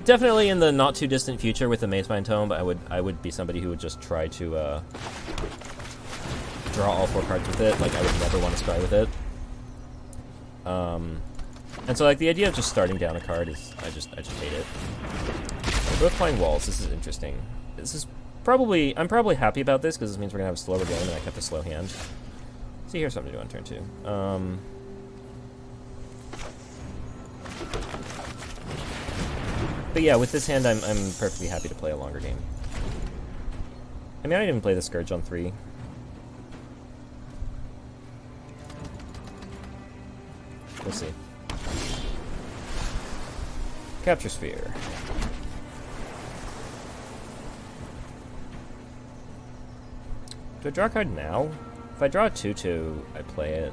Definitely in the not-too-distant future with the Mazemind Tome, I would be somebody who would just try to, draw all 4 cards with it. Like, I would never want to scry with it. And so, like, the idea of just starting down a card is... I just hate it. We're both playing walls. This is interesting. This is probably... I'm probably happy about this, because this means we're going to have a slower game, and I kept a slow hand. See, here's something to do on turn 2. But yeah, with this hand, I'm perfectly happy to play a longer game. I mean, I didn't even play the Scourge on 3. We'll see. Capture Sphere. Do I draw a card now? If I draw a 2/2, I play it.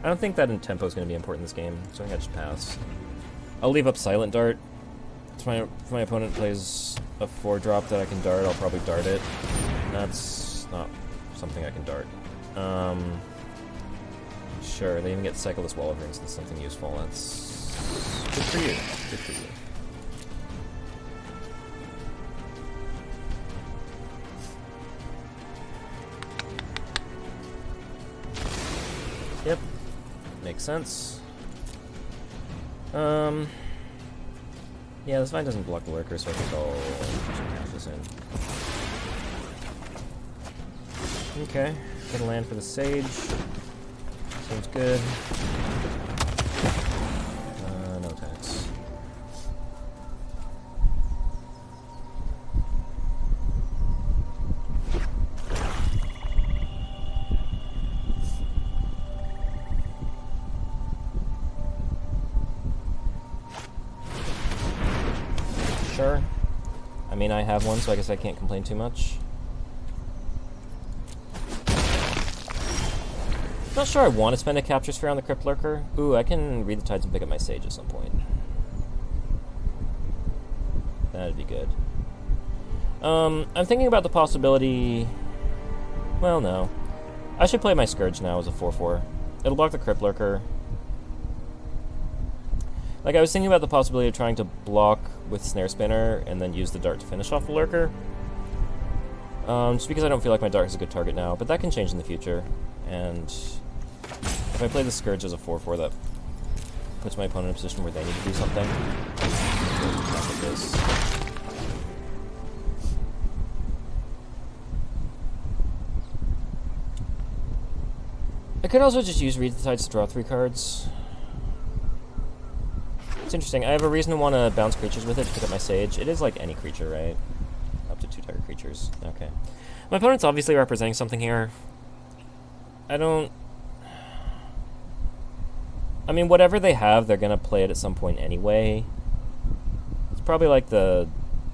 I don't think that in tempo is going to be important in this game, so I think I just pass. I'll leave up Silent Dart. If my opponent plays a 4-drop that I can dart, I'll probably dart it. That's not something I can dart. Sure, they even get Cycleless Wall of Rings. That's something useful. That's good for you. Good for you. Yep. Makes sense. Yeah, this vine doesn't block the lurker, so I think I'll cash this in. Okay, get a land for the Sage. Seems good. No attacks. Sure. I mean, I have one, so I guess I can't complain too much. Not sure I want to spend a Capture Sphere on the Crypt Lurker. Ooh, I can read the Tides and pick up my Sage at some point. That'd be good. I'm thinking about the possibility... Well, no. I should play my Scourge now as a 4/4. It'll block the Crypt Lurker. Like, I was thinking about the possibility of trying to block with Snare Spinner and then use the Dart to finish off the Lurker. Just because I don't feel like my Dart is a good target now, but that can change in the future. And if I play the Scourge as a 4/4, that puts my opponent in a position where they need to do something. Like this. I could also just use Read the Tides to draw 3 cards. It's interesting. I have a reason to want to bounce creatures with it to pick up my Sage. It is like any creature, right? Up to 2 target creatures. Okay. My opponent's obviously representing something here. I mean, whatever they have, they're going to play it at some point anyway. It's probably like the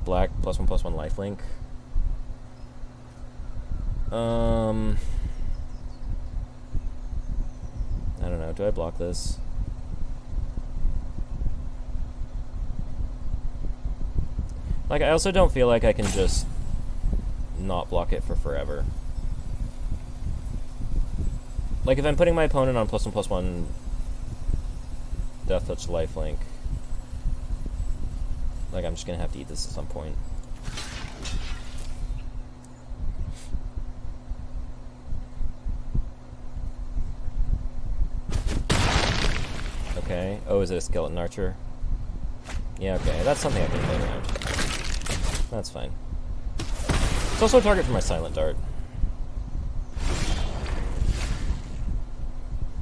black +1/+1 lifelink. I don't know. Do I block this? Like, I also don't feel like I can just not block it for forever. Like, if I'm putting my opponent on +1/+1 Death Touch lifelink, like, I'm just gonna have to eat this at some point. Okay. Oh, is it a Skeleton Archer? Yeah, okay. That's something I can play around. That's fine. It's also a target for my Silent Dart.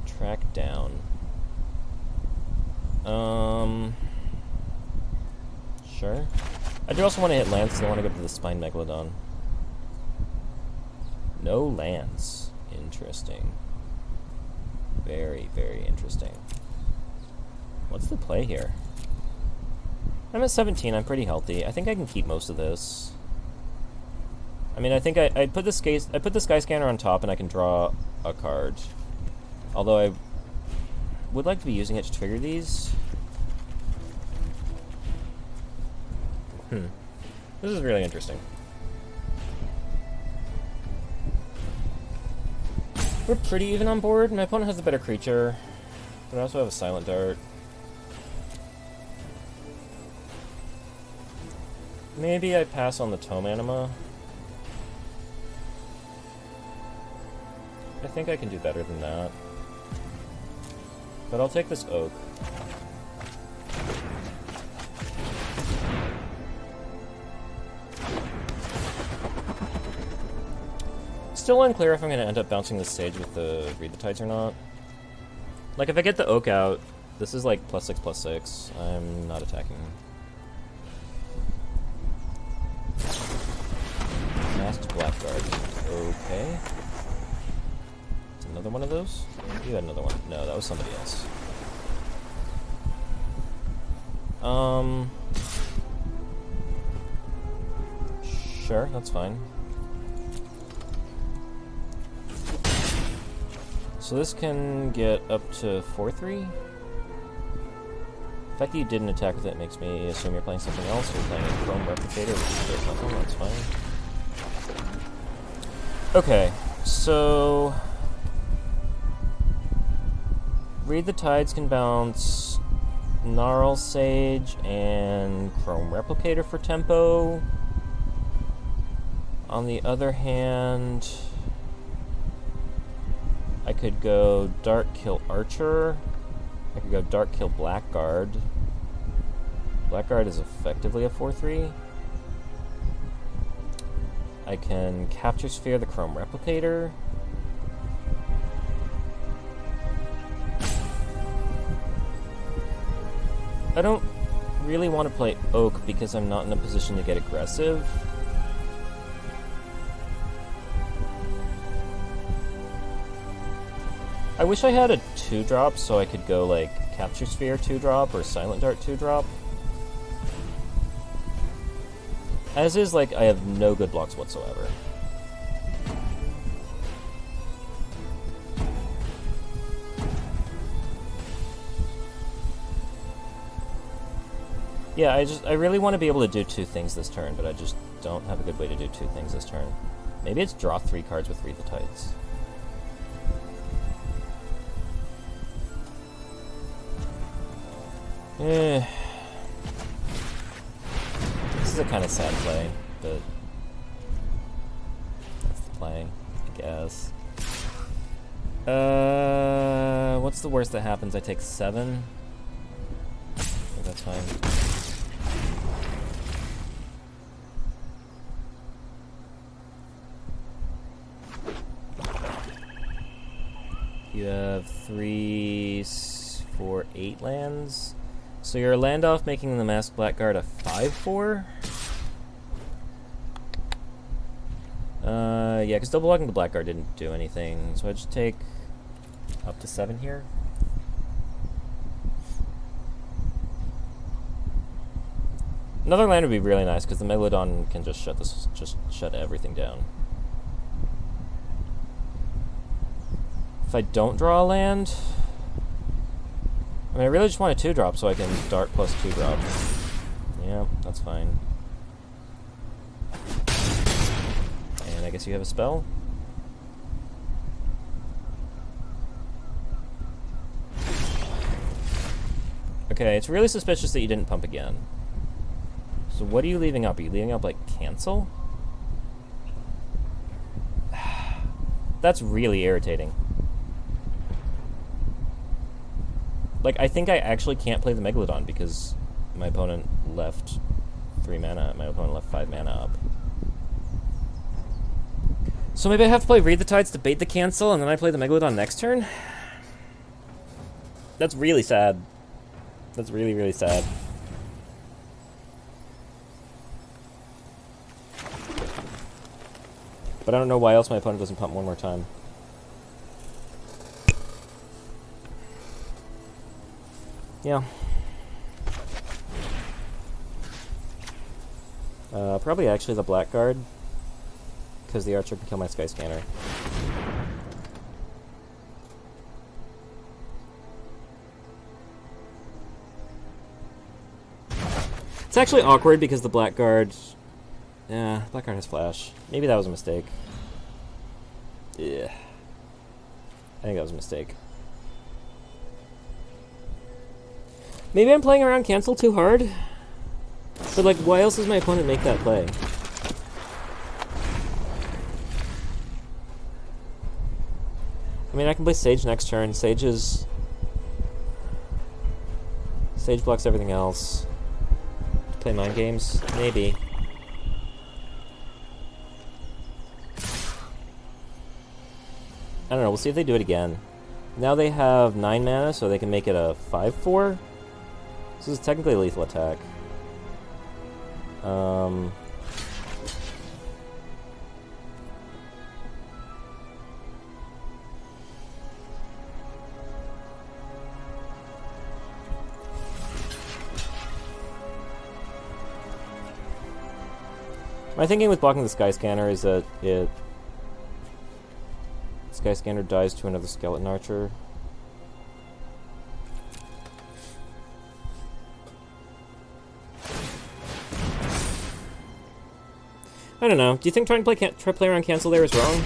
Track down. Sure. I do also want to hit lands, so I want to go to the Spine Megalodon. No lands. Interesting. Very, very interesting. What's the play here? I'm at 17, I'm pretty healthy. I think I can keep most of this. I mean, I think I put the Sky Scanner on top and I can draw a card. Although I would like to be using it to trigger these. This is really interesting. We're pretty even on board. My opponent has a better creature, but I also have a Silent Dart. Maybe I pass on the Tome Anima. I think I can do better than that. But I'll take this Oak. Still unclear if I'm going to end up bouncing this stage with the Read the Tides or not. Like, if I get the Oak out, this is like +6/+6. I'm not attacking. Masked Blackguard. Okay. It's another one of those? You had another one. No, that was somebody else. Sure, that's fine. So this can get up to 4/3. The fact that you didn't attack with it makes me assume you're playing something else. You're playing a Chrome Replicator, which does nothing. That's fine. Okay, so Read the Tides can bounce Gnarl Sage and Chrome Replicator for tempo. On the other hand, I could go Dark Kill Archer. I could go Dark Kill Blackguard. Blackguard is effectively a 4/3. I can Capture Sphere the Chrome Replicator. I don't really want to play Oak because I'm not in a position to get aggressive. I wish I had a 2-drop so I could go like Capture Sphere 2-drop or Silent Dart 2-drop. As is, like, I have no good blocks whatsoever. Yeah, I really want to be able to do two things this turn, but I just don't have a good way to do two things this turn. Maybe it's draw 3 cards with Read the Tides. This is a kind of sad play, but that's the play, I guess. What's the worst that happens? I take 7. I think that's fine. You have 3, 4, 8 lands. So you're a land off, making the Masked Blackguard a 5/4. Yeah, because double blocking the Blackguard didn't do anything. So I just take up to 7 here. Another land would be really nice because the Megalodon can just shut everything down. If I don't draw a land, I mean, I really just want a 2-drop so I can Dark plus 2-drop. Yeah, that's fine. And I guess you have a spell? Okay, it's really suspicious that you didn't pump again. So what are you leaving up? Are you leaving up, like, cancel? That's really irritating. Like, I think I actually can't play the Megalodon because my opponent left 3 mana. My opponent left 5 mana up. So maybe I have to play Read the Tides to bait the cancel, and then I play the Megalodon next turn? That's really sad. That's really, really sad. But I don't know why else my opponent doesn't pump one more time. Yeah. Probably actually the Blackguard, because the Archer can kill my Sky Scanner. It's actually awkward because the Blackguard... Yeah, Blackguard has Flash. Maybe that was a mistake. Yeah. I think that was a mistake. Maybe I'm playing around cancel too hard? But, like, why else does my opponent make that play? I mean, I can play Sage next turn. Sage blocks everything else. Play Mind Games? Maybe. I don't know, we'll see if they do it again. Now they have 9 mana, so they can make it a 5/4. This is technically a lethal attack. My thinking with blocking the Sky Scanner is that Sky Scanner dies to another Skeleton Archer. I don't know. Do you think trying to play around cancel there is wrong?